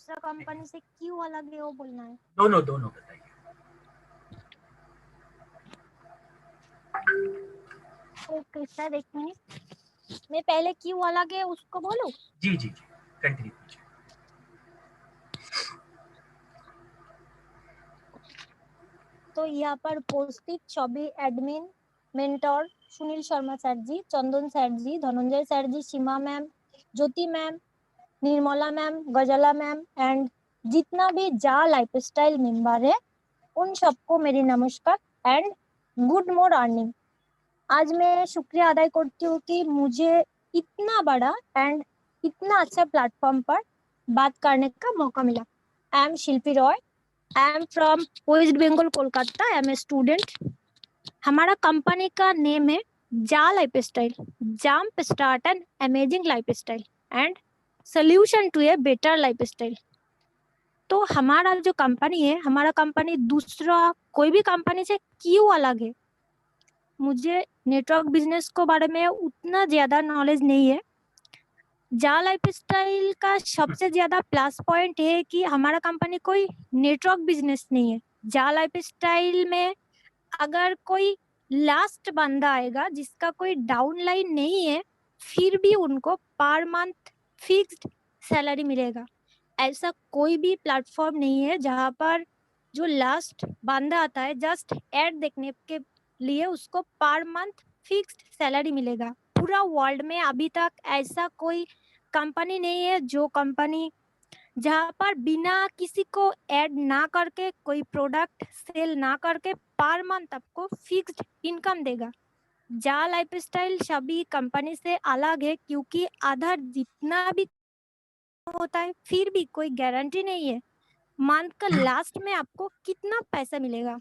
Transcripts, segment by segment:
दूसरा कंपनी से क्यों अलग है वो बोलना है। दोनों दोनों बताइए। ओके सर, एक मिनट, मैं पहले क्यों अलग है उसको बोलूं। जी जी जी, कंटिन्यू कीजिए। तो यहाँ पर पोस्टिक छवि admin mentor Sunil Sharma sir ji, Chandan sir ji, Dhananjay sir ji, Seema ma'am, Jyoti ma'am, Nirmala ma'am, Ghazala ma'am and जितना भी जा लाइफस्टाइल मेंबर है उन सबको मेरी नमस्कार एंड गुड मॉर्निंग। आज मैं शुक्रिया अदा करती हूँ कि मुझे इतना बड़ा एंड इतना अच्छा प्लेटफॉर्म पर बात करने का मौका मिला। I am Shilpi Roy, I am from West Bengal Kolkata, I am a student. हमारा कंपनी का नेम है जा lifestyle, jump start and amazing lifestyle and solution to a better lifestyle. तो हमारा जो कंपनी है, हमारा कंपनी दूसरा कोई भी कंपनी से क्यों अलग है। मुझे नेटवर्क बिजनेस को बारे में उतना ज्यादा नॉलेज नहीं है। जा लाइफस्टाइल का सबसे ज्यादा प्लस पॉइंट है कि हमारा कंपनी कोई नेटवर्क बिजनेस नहीं है। जा लाइफस्टाइल में अगर कोई लास्ट बंदा आएगा जिसका कोई डाउनलाइन नहीं है, फिर भी उनको पर मंथ फिक्स्ड सैलरी मिलेगा। ऐसा कोई भी प्लेटफॉर्म नहीं है जहाँ पर जो लास्ट बंदा आता है जस्ट एड देखने के लिए उसको पर मंथ फिक्स्ड सैलरी मिलेगा। पूरा वर्ल्ड में अभी तक ऐसा कोई कंपनी नहीं है जो कंपनी जहाँ पर बिना किसी को ऐड ना करके कोई प्रोडक्ट सेल ना करके पर मंथ आपको फिक्स्ड इनकम देगा। जा लाइफस्टाइल सभी कंपनी से अलग है क्योंकि आधार जितना भी होता है फिर भी कोई गारंटी नहीं है मंथ का लास्ट में आपको कितना पैसा मिलेगा।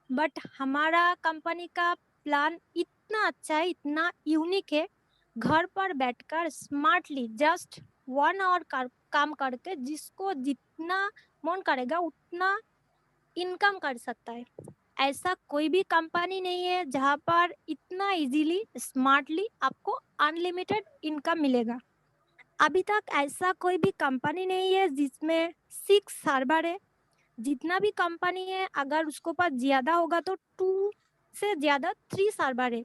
बट हमारा कंपनी का प्लान इतना अच्छा है, इतना यूनिक है। घर पर बैठकर स्मार्टली जस्ट 1 आवर काम करके जिसको जितना मन करेगा उतना इनकम कर सकता है। ऐसा कोई भी कंपनी नहीं है जहाँ पर इतना इजीली स्मार्टली आपको अनलिमिटेड इनकम मिलेगा। अभी तक ऐसा कोई भी कंपनी नहीं है जिसमें 6 सर्वर है। जितना भी कंपनी है अगर उसको पास ज्यादा होगा तो 2 से ज्यादा 3 सर्वर है।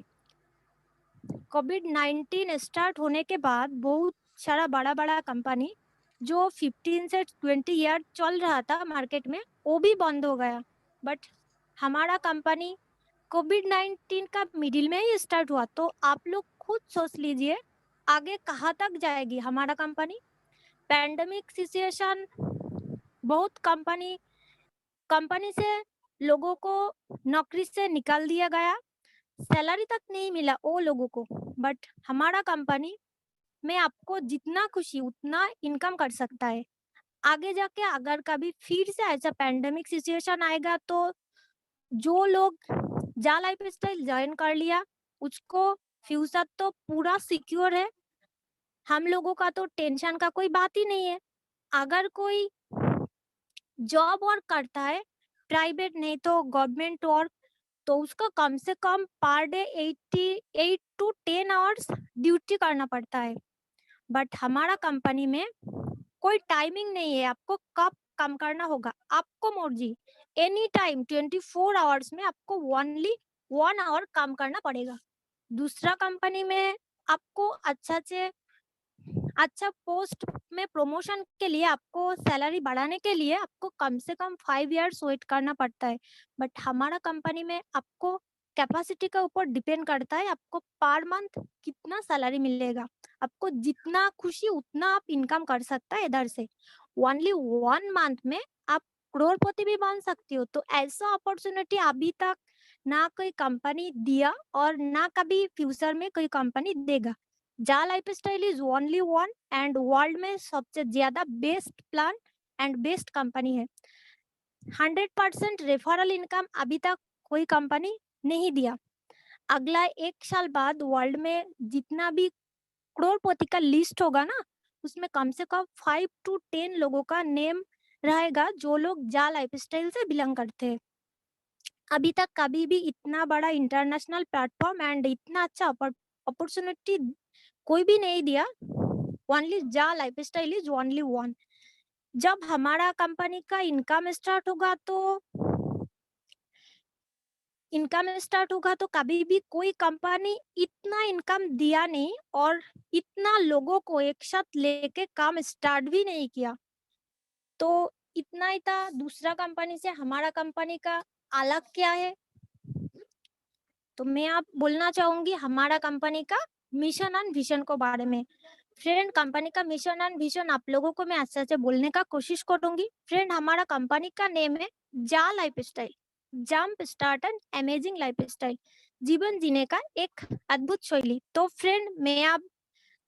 कोविड-19 स्टार्ट होने के बाद बहुत सारा बड़ा बड़ा कंपनी जो 15 से 20 ईयर चल रहा था मार्केट में वो भी बंद हो गया। बट हमारा कंपनी कोविड-19 का मिडिल में ही स्टार्ट हुआ। तो आप लोग खुद सोच लीजिए आगे कहाँ तक जाएगी हमारा कंपनी। पैंडेमिक सिचुएशन बहुत कंपनी से लोगों को नौकरी से निकाल दिया गया, सैलरी तक नहीं मिला वो लोगों को। बट हमारा कंपनी में आपको जितना खुशी उतना इनकम कर सकता है। आगे जाके अगर कभी फिर से ऐसा पैंडेमिक सिचुएशन आएगा तो जो लोग जा लाइफस्टाइल ज्वाइन कर लिया उसको फ्यूचर तो पूरा सिक्योर है। हम लोगों का तो टेंशन का कोई बात ही नहीं है। अगर कोई जॉब वर्क करता है, प्राइवेट नहीं तो गवर्नमेंट वर्क, तो उसको कम से कम per day 8 to 10 hours duty करना पड़ता है। बट हमारा कंपनी में कोई टाइमिंग नहीं है आपको कब काम करना होगा, आपको मर्जी एनी टाइम 24 आवर्स में आपको ओनली 1 आवर काम करना पड़ेगा। दूसरा कंपनी में आपको अच्छा पोस्ट में प्रमोशन के लिए आपको सैलरी बढ़ाने के लिए आपको कम से कम 5 इयर्स वेट करना पड़ता है। बट हमारा कंपनी में आपको कैपेसिटी के ऊपर डिपेंड करता है आपको पर मंथ कितना सैलरी मिलेगा। आपको जितना खुशी उतना आप इनकम कर सकता है इधर से। ओनली 1 मंथ में आप करोड़पति भी बन सकती हो। तो ऐसा अपॉर्चुनिटी अभी तक ना कोई कंपनी दिया और ना कभी फ्यूचर में कोई कंपनी देगा। जा lifestyle is only one and world में सबसे ज्यादा best plan and best company है। 100% रेफरल इनकम अभी तक कोई कंपनी नहीं दिया। अगला 1 साल बाद वर्ल्ड में जितना भी करोड़पति का लिस्ट होगा ना उसमें कम से कम 5 to 10 लोगों का नेम रहेगा जो लोग जा लाइफस्टाइल से बिलोंग करते हैं। अभी तक कभी भी इतना बड़ा इंटरनेशनल प्लेटफॉर्म एंड इतना अच्छा अपॉर्चुनिटी कोई भी नहीं दिया। ओनली जा लाइफस्टाइल इज ओनली वन। जब हमारा कंपनी का इनकम स्टार्ट होगा तो कभी भी कोई कंपनी इतना इनकम दिया नहीं और इतना लोगों को एक साथ लेके काम स्टार्ट भी नहीं किया। तो इतना ही था। दूसरा कंपनी से हमारा कंपनी का अलग क्या है, तो मैं आप बोलना चाहूंगी हमारा कंपनी का मिशन एंड विजन को बारे में। फ्रेंड, कंपनी का मिशन एंड विजन आप लोगों को मैं अच्छे से बोलने का कोशिश करूंगी। फ्रेंड, हमारा कंपनी का नेम है जा lifestyle, jump start and amazing lifestyle, जीवन जीने का एक अद्भुत शैली। तो फ्रेंड, मैं आप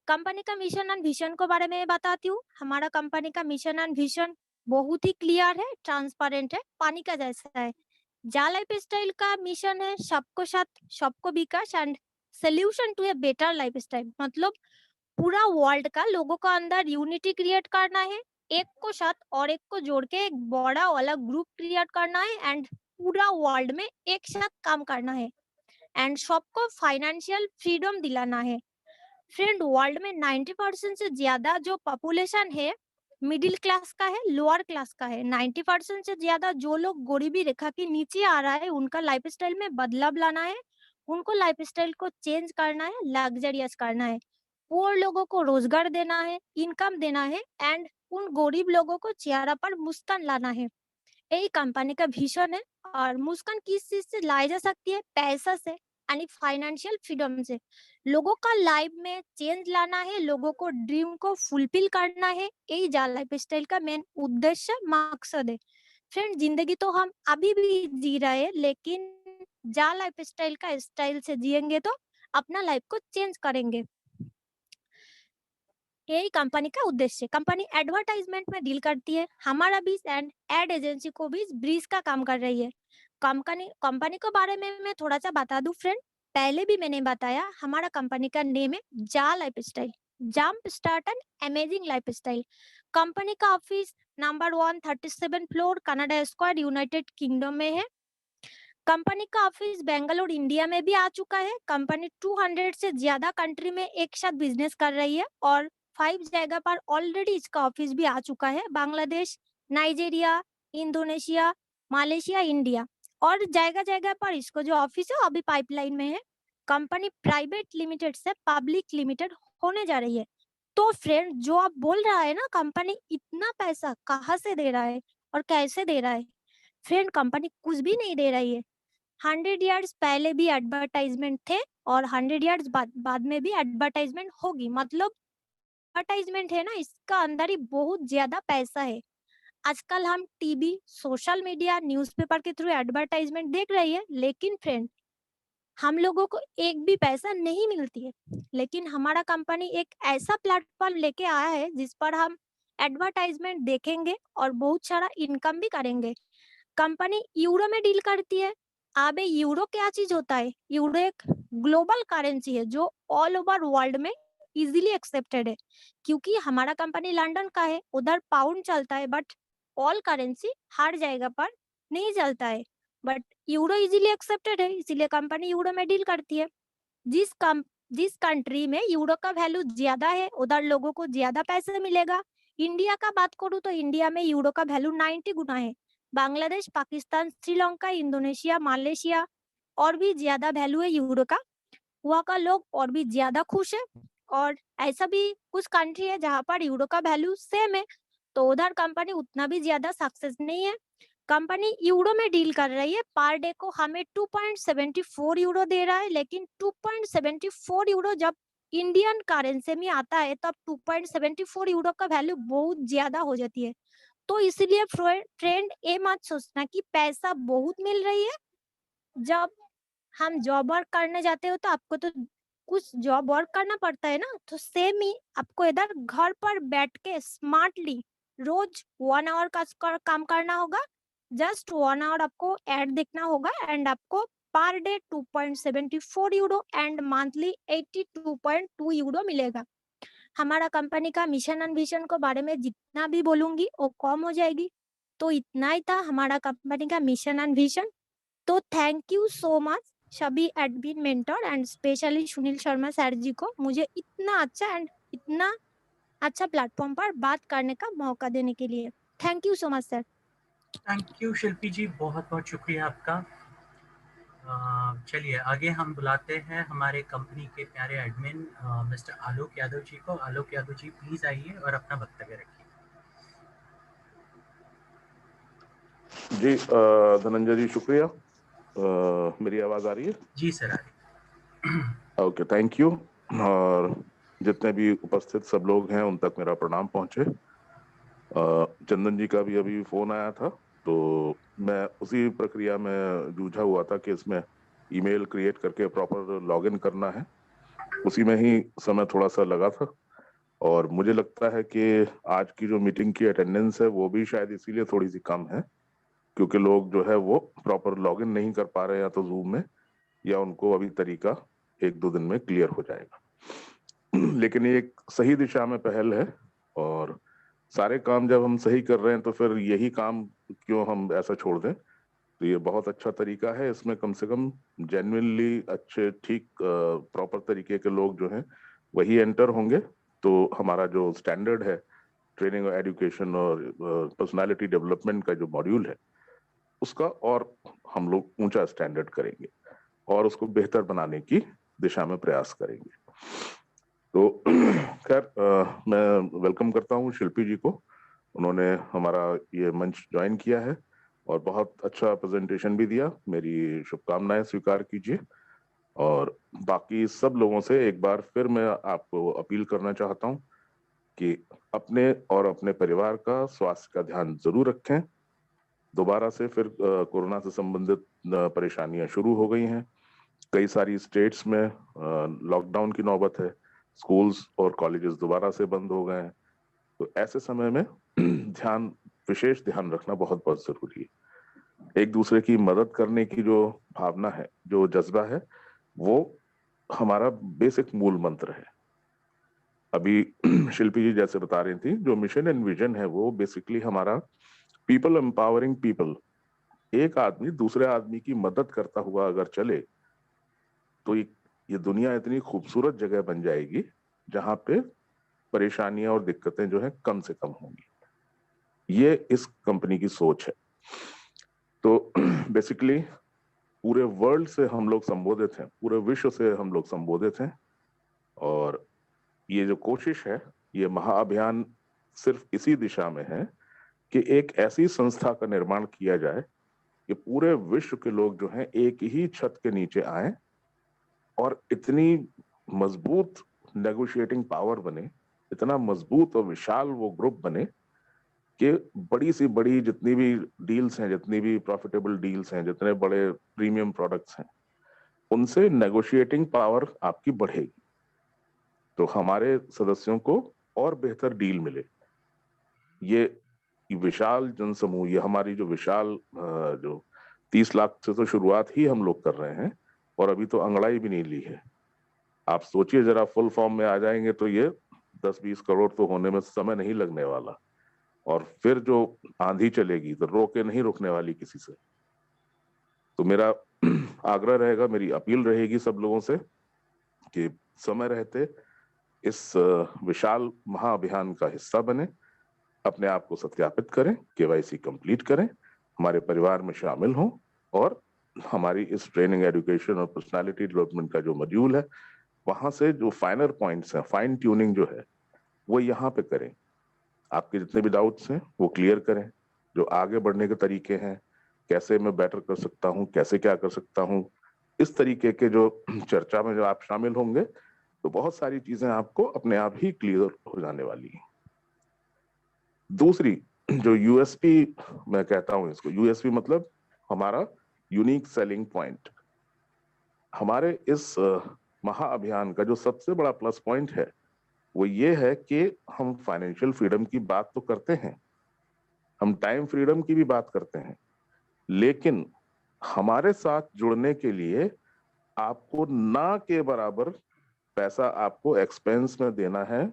कंपनी का मिशन एंड विजन को बारे में बताती हूँ। हमारा कंपनी का मिशन एंड विजन बहुत ही क्लियर है, ट्रांसपेरेंट है, पानी का जैसा है। जा लाइफस्टाइल का मिशन है सबको साथ, सबको विकास and solution to a better lifestyle. मतलब पूरा वर्ल्ड का लोगों का अंदर यूनिटी क्रिएट करना है, एक को साथ और एक को जोड़ के एक बड़ा वाला ग्रुप क्रिएट करना है एंड पूरा वर्ल्ड में एक साथ काम करना है एंड सबको फाइनेंशियल फ्रीडम दिलाना है। फ्रेंड, वर्ल्ड में 90% से ज्यादा जो पॉपुलेशन है मिडिल क्लास का है, लोअर क्लास का है। 90% से ज्यादा जो लोग गरीबी रेखा के नीचे आ रहा है, उनका लाइफस्टाइल में बदलाव लाना है, उनको लाइफस्टाइल को चेंज करना है, लग्जरियस करना है। पुअर लोगों को रोजगार देना है, इनकम देना है एंड उन गरीब लोगों को चेहरा पर मुस्कान लाना है। यही कंपनी का विजन है। और मुस्कान किस चीज से लाई जा सकती है? पैसा से यानी फाइनेंशियल फ्रीडम से। लोगों का लाइफ में चेंज लाना है, लोगों को ड्रीम को फुलफिल करना है, यही जा लाइफ स्टाइल का मेन उद्देश्य मकसद है। फ्रेंड, जिंदगी तो हम अभी भी जी रहे हैं, लेकिन जा लाइफ स्टाइल का स्टाइल से जिएंगे तो अपना लाइफ को चेंज करेंगे। यही कंपनी का उद्देश्य। कंपनी एडवर्टाइजमेंट में डील करती है, हमारा भी एंड एड एजेंसी को भी ब्रीज का काम कर रही है। कंपनी कंपनी के बारे में मैं थोड़ा सा बता दूं फ्रेंड। पहले भी मैंने बताया, हमारा कंपनी का नेम है जा life style, jump start and amazing life style. Company का office number 137 floor Canada square United Kingdom में है। कंपनी का ऑफिस बेंगलुरु इंडिया में भी आ चुका है। कंपनी 200 से ज्यादा कंट्री में एक साथ बिजनेस कर रही है और 5 जगह पर ऑलरेडी इसका ऑफिस भी आ चुका है। Bangladesh, Nigeria, Indonesia, Malaysia, India और जगह जगह पर इसको जो ऑफिस है अभी पाइपलाइन में है। कंपनी प्राइवेट लिमिटेड से पब्लिक लिमिटेड होने जा रही है। तो फ्रेंड, जो आप बोल रहा है ना कंपनी इतना पैसा कहाँ से दे रहा है और कैसे दे रहा है, फ्रेंड कंपनी कुछ भी नहीं दे रही है। 100 इयर्स पहले भी एडवर्टाइजमेंट थे और 100 इयर्स बाद में भी एडवर्टाइजमेंट होगी। मतलब एडवर्टाइजमेंट है ना, इसका अंदर ही बहुत ज्यादा पैसा है। आजकल हम टीवी, सोशल मीडिया, न्यूज़पेपर के थ्रू एडवर्टाइजमेंट देख रही है, लेकिन फ्रेंड हम लोगों को एक भी पैसा नहीं मिलती है। लेकिन हमारा कंपनी एक ऐसा प्लेटफॉर्म लेके आया है जिस पर हम एडवर्टाइजमेंट देखेंगे और बहुत सारा इनकम भी करेंगे। कंपनी यूरो में डील करती है। अबे यूरो क्या चीज होता है? यूरो एक ग्लोबल करेंसी है जो ऑल ओवर वर्ल्ड में इजीली एक्सेप्टेड है। क्योंकि हमारा कंपनी लंदन का है, उधर पाउंड चलता है, बट ऑल करेंसी हर जगह पर नहीं चलता है। बट यूरो इजीली एक्सेप्टेड है, इसीलिए कंपनी यूरो में डील करती है। जिस कंट्री में यूरो का वैल्यू ज्यादा है, उधर लोगों को ज्यादा पैसे मिलेगा। इंडिया का बात करूँ तो इंडिया में यूरो का वैल्यू 90 गुना है। बांग्लादेश, पाकिस्तान, श्रीलंका, इंडोनेशिया, मलेशिया और भी ज्यादा वैल्यू है यूरो का। वहाँ का लोग और भी ज्यादा खुश है। और ऐसा भी कुछ कंट्री है जहाँ पर यूरो का वैल्यू सेम है, तो उधर कंपनी उतना भी ज्यादा सक्सेस नहीं है। कंपनी यूरो में डील कर रही है। पर डे को हमें 2.74 यूरो दे रहा है, लेकिन 2.74 यूरो जब इंडियन करेंसी में आता है तब 2.74 यूरो का वैल्यू बहुत ज्यादा हो जाती है। तो इसलिए फ्रेंड ये मत सोचना कि पैसा बहुत मिल रही है। जब हम जॉब वर्क करने जाते हो तो आपको तो कुछ जॉब वर्क करना पड़ता है ना, तो सेम ही आपको इधर घर पर बैठ के स्मार्टली रोज 1 आवर का काम करना होगा। जस्ट 1 आवर आपको एड देखना होगा एंड आपको per day 2.74 euro and monthly 82.2 euro मिलेगा। हमारा कंपनी का मिशन एंड विजन को बारे में जितना भी बोलूंगी वो कम हो जाएगी। तो इतना ही था हमारा कंपनी का मिशन एंड विजन। तो थैंक यू सो मच सभी admin mentor and specially Sunil Sharma sir ji को, मुझे इतना अच्छा एंड इतना अच्छा प्लेटफॉर्म पर बात करने का मौका देने के लिए। Thank you so much sir. Thank you Shilpi ji, बहुत बहुत शुक्रिया आपका। चलिए आगे हम बुलाते हैं हमारे कंपनी के प्यारे एडमिन मिस्टर आलोक यादव जी को। आलोक यादव जी प्लीज आइए और अपना वक्तव्य रखिए। जी धनंजय जी शुक्रिया। मेरी आवाज आ रही है? जी सर आ रही। Okay, thank you. और जितने भी उपस्थित सब लोग हैं उन तक मेरा प्रणाम पहुंचे। चंदन जी का भी अभी फोन आया था, तो मैं उसी प्रक्रिया में जूझा हुआ था कि इसमें ईमेल क्रिएट करके प्रॉपर लॉगिन करना है। उसी में ही समय थोड़ा सा लगा था, और मुझे लगता है कि आज की जो मीटिंग की अटेंडेंस है वो भी शायद इसीलिए थोड़ी सी कम है, क्योंकि लोग जो है वो प्रॉपर लॉगिन नहीं कर पा रहे हैं, या तो जूम में, या उनको अभी तरीका 1-2 दिन में क्लियर हो जाएगा। लेकिन ये एक सही दिशा में पहल है, और सारे काम जब हम सही कर रहे हैं तो फिर यही काम क्यों हम ऐसा छोड़ दें। तो ये बहुत अच्छा तरीका है। इसमें कम से कम जेन्युइनली अच्छे ठीक प्रॉपर तरीके के लोग जो हैं वही एंटर होंगे, तो हमारा जो स्टैंडर्ड है ट्रेनिंग और एजुकेशन और पर्सनालिटी डेवलपमेंट का जो मॉड्यूल है उसका और हम लोग ऊंचा स्टैंडर्ड करेंगे और उसको बेहतर बनाने की दिशा में प्रयास करेंगे। तो खैर मैं वेलकम करता हूँ शिल्पी जी को। उन्होंने हमारा ये मंच ज्वाइन किया है और बहुत अच्छा प्रेजेंटेशन भी दिया। मेरी शुभकामनाएं स्वीकार कीजिए। और बाकी सब लोगों से एक बार फिर मैं आपको अपील करना चाहता हूँ कि अपने और अपने परिवार का स्वास्थ्य का ध्यान जरूर रखें। दोबारा से फिर कोरोना से संबंधित परेशानियां शुरू हो गई हैं। कई सारी स्टेट्स में लॉकडाउन की नौबत है। स्कूल्स और कॉलेजेस दोबारा से बंद हो गए हैं। तो ऐसे समय में विशेष ध्यान रखना बहुत बहुत जरूरी है। एक दूसरे की मदद करने की जो भावना है, जो जज्बा है, वो हमारा बेसिक मूल मंत्र है। अभी शिल्पी जी जैसे बता रही थी, जो मिशन एंड विजन है वो बेसिकली हमारा पीपल एम्पावरिंग पीपल। एक आदमी दूसरे आदमी की मदद करता हुआ अगर चले तो ये दुनिया इतनी खूबसूरत जगह बन जाएगी जहां पे परेशानियां और दिक्कतें जो है कम से कम होंगी। ये इस कंपनी की सोच है। तो बेसिकली पूरे वर्ल्ड से हम लोग संबोधित हैं, पूरे विश्व से हम लोग संबोधित हैं। और ये जो कोशिश है, ये महाअभियान सिर्फ इसी दिशा में है कि एक ऐसी संस्था का निर्माण किया जाए कि पूरे विश्व के लोग जो हैं एक ही छत के नीचे आए और इतनी मजबूत नेगोशिएटिंग पावर बने, इतना मजबूत और विशाल वो ग्रुप बने कि बड़ी सी बड़ी जितनी भी डील्स हैं, जितनी भी प्रॉफिटेबल डील्स हैं, जितने बड़े प्रीमियम प्रोडक्ट्स हैं, उनसे नेगोशिएटिंग पावर आपकी बढ़ेगी, तो हमारे सदस्यों को और बेहतर डील मिले। ये विशाल जनसमूह, ये हमारी जो विशाल जो 30 लाख से तो शुरुआत ही हम लोग कर रहे हैं, और अभी तो अंगड़ाई भी नहीं ली है। आप सोचिए जरा, फुल फॉर्म में आ जाएंगे तो ये 10-20 करोड़ तो होने में समय नहीं लगने वाला। और फिर जो आंधी चलेगी तो रोके नहीं रुकने वाली किसी से। तो मेरा आग्रह रहेगा, मेरी अपील रहेगी सब लोगों से कि समय रहते इस विशाल महाअभियान का हिस्सा बने, अपने आप को सत्यापित करें, केवाईसी कंप्लीट करें, हमारे परिवार में शामिल हों, और हमारी इस ट्रेनिंग, एजुकेशन और पर्सनालिटी डेवलपमेंट का जो मॉड्यूल है वहां से जो फाइनर पॉइंट्स हैं, फाइन ट्यूनिंग जो है वो यहाँ पे करें। आपके जितने भी डाउट्स हैं वो क्लियर करें, जो आगे बढ़ने के तरीके हैं, कैसे मैं बेटर कर सकता हूँ, कैसे क्या कर सकता हूँ, इस तरीके के जो चर्चा में जो आप शामिल होंगे तो बहुत सारी चीजें आपको अपने आप ही क्लियर हो जाने वाली हैं। दूसरी जो यूएसपी, मैं कहता हूं इसको यूएसपी, मतलब हमारा यूनिक सेलिंग पॉइंट। हमारे इस महाअभियान का जो सबसे बड़ा प्लस पॉइंट है वो ये है कि हम फाइनेंशियल फ्रीडम की बात तो करते हैं, हम टाइम फ्रीडम की भी बात करते हैं, लेकिन हमारे साथ जुड़ने के लिए आपको ना के बराबर पैसा आपको एक्सपेंस में देना है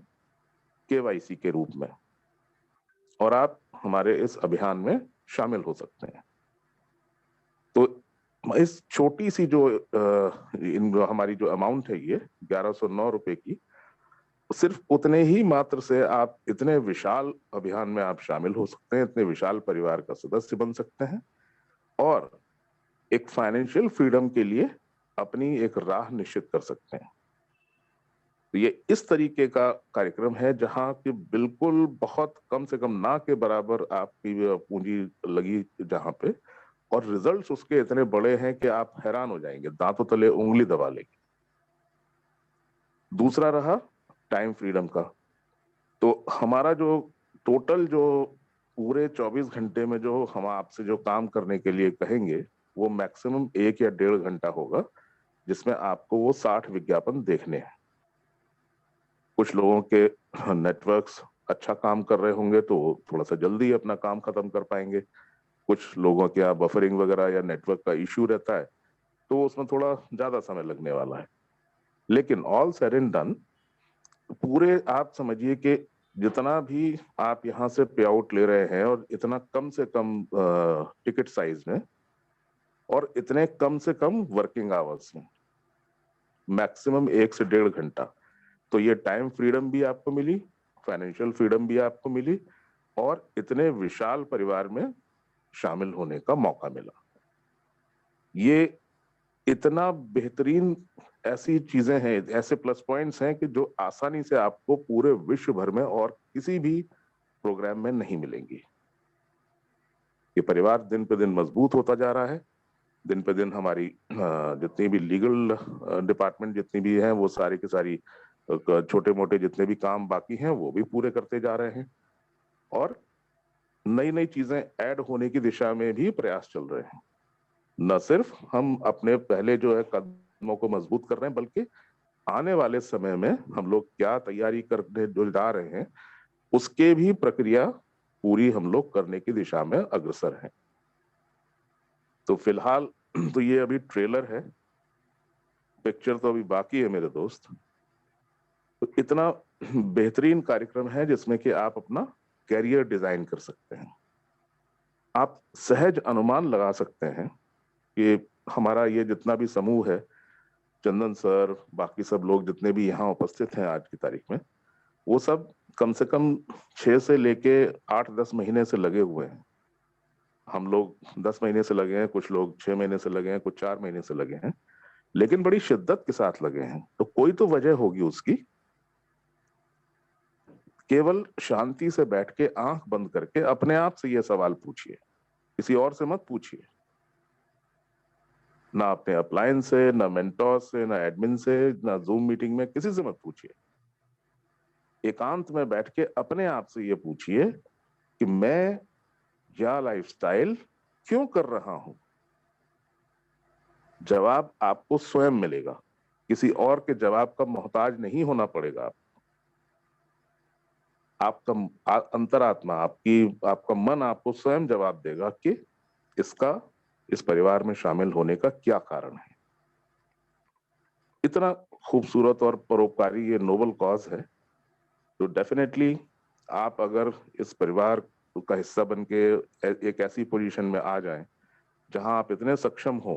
केवाईसी के रूप में, और आप हमारे इस अभियान में शामिल हो सकते हैं। तो इस छोटी सी जो हमारी जो अमाउंट है, ये 1109 रुपए की, सिर्फ उतने ही मात्र से आप इतने विशाल अभियान में आप शामिल हो सकते हैं, इतने विशाल परिवार का सदस्य बन सकते हैं और एक फाइनेंशियल फ्रीडम के लिए अपनी एक राह निश्चित कर सकते हैं। तो ये इस तरीके का कार्यक्रम है जहां कि बिल्कुल बहुत कम से कम ना के बराबर आपकी पूंजी लगी जहां पे, और रिजल्ट्स उसके इतने बड़े हैं कि आप हैरान हो जाएंगे, दांतों तले उंगली दबा लेंगे। दूसरा रहा टाइम फ्रीडम का। तो हमारा जो टोटल जो पूरे 24 घंटे में जो हम आपसे जो काम करने के लिए कहेंगे वो मैक्सिमम 1 या 1.5 घंटा होगा, जिसमें आपको वो 60 विज्ञापन देखने हैं। कुछ लोगों के नेटवर्क्स अच्छा काम कर रहे होंगे तो वो थोड़ा सा जल्दी अपना काम खत्म कर पाएंगे, कुछ लोगों के यहाँ बफरिंग वगैरह या नेटवर्क का इश्यू रहता है तो उसमें थोड़ा ज्यादा समय लगने वाला है। लेकिन ऑल सेड एंड डन, पूरे आप समझिए कि जितना भी आप यहाँ से पे आउट ले रहे हैं और इतना कम से कम टिकट साइज में और इतने कम से कम वर्किंग आवर्स में, मैक्सिमम 1 से 1.5 घंटा, तो ये टाइम फ्रीडम भी आपको मिली, फाइनेंशियल फ्रीडम भी आपको मिली और इतने विशाल परिवार में शामिल होने का मौका मिला। ये इतना बेहतरीन ऐसी चीजें हैं, ऐसे प्लस पॉइंट्स हैं कि जो आसानी से आपको पूरे विश्व भर में और किसी भी प्रोग्राम में नहीं मिलेंगी। ये परिवार दिन पे दिन मजबूत होता जा रहा है, दिन पे दिन हमारी जितनी भी लीगल डिपार्टमेंट जितनी भी हैं वो सारी की सारी छोटे मोटे जितने भी काम बाकी हैं वो भी पूरे करते जा रहे हैं और नई नई चीजें ऐड होने की दिशा में भी प्रयास चल रहे हैं। न सिर्फ हम अपने पहले जो है कदमों को मजबूत कर रहे हैं, बल्कि आने वाले समय में हम लोग क्या तैयारी करने जो जा रहे हैं उसके भी प्रक्रिया पूरी हम लोग करने की दिशा में अग्रसर हैं। तो फिलहाल तो ये अभी ट्रेलर है, पिक्चर तो अभी बाकी है मेरे दोस्त। तो इतना बेहतरीन कार्यक्रम है जिसमें कि आप अपना कैरियर डिजाइन कर सकते हैं। आप सहज अनुमान लगा सकते हैं कि हमारा ये जितना भी समूह है, चंदन सर, बाकी सब लोग जितने भी यहाँ उपस्थित हैं आज की तारीख में, वो सब कम से कम 6 से लेके 8-10 महीने से लगे हुए हैं। हम लोग 10 महीने से लगे हैं, कुछ लोग 6 महीने से लगे हैं, कुछ 4 महीने से लगे हैं, लेकिन बड़ी शिद्दत के साथ लगे हैं। तो कोई तो वजह होगी उसकी। केवल शांति से बैठ के आंख बंद करके अपने आप से ये सवाल पूछिए, किसी और से मत पूछिए, ना अपने अपलायंस से, ना मेंटोर से, ना एडमिन से, ना जूम मीटिंग में, किसी से मत पूछिए। एकांत में बैठ के अपने आप से ये पूछिए कि मैं यह लाइफस्टाइल क्यों कर रहा हूं। जवाब आपको स्वयं मिलेगा, किसी और के जवाब का मोहताज नहीं होना पड़ेगा। आपका अंतरात्मा, आपका मन आपको स्वयं जवाब देगा कि इस परिवार में शामिल होने का क्या कारण है। इतना खूबसूरत और परोपकारी ये नोबल कॉज है, तो डेफिनेटली आप अगर इस परिवार का हिस्सा बन के एक ऐसी पोजीशन में आ जाएं जहां आप इतने सक्षम हो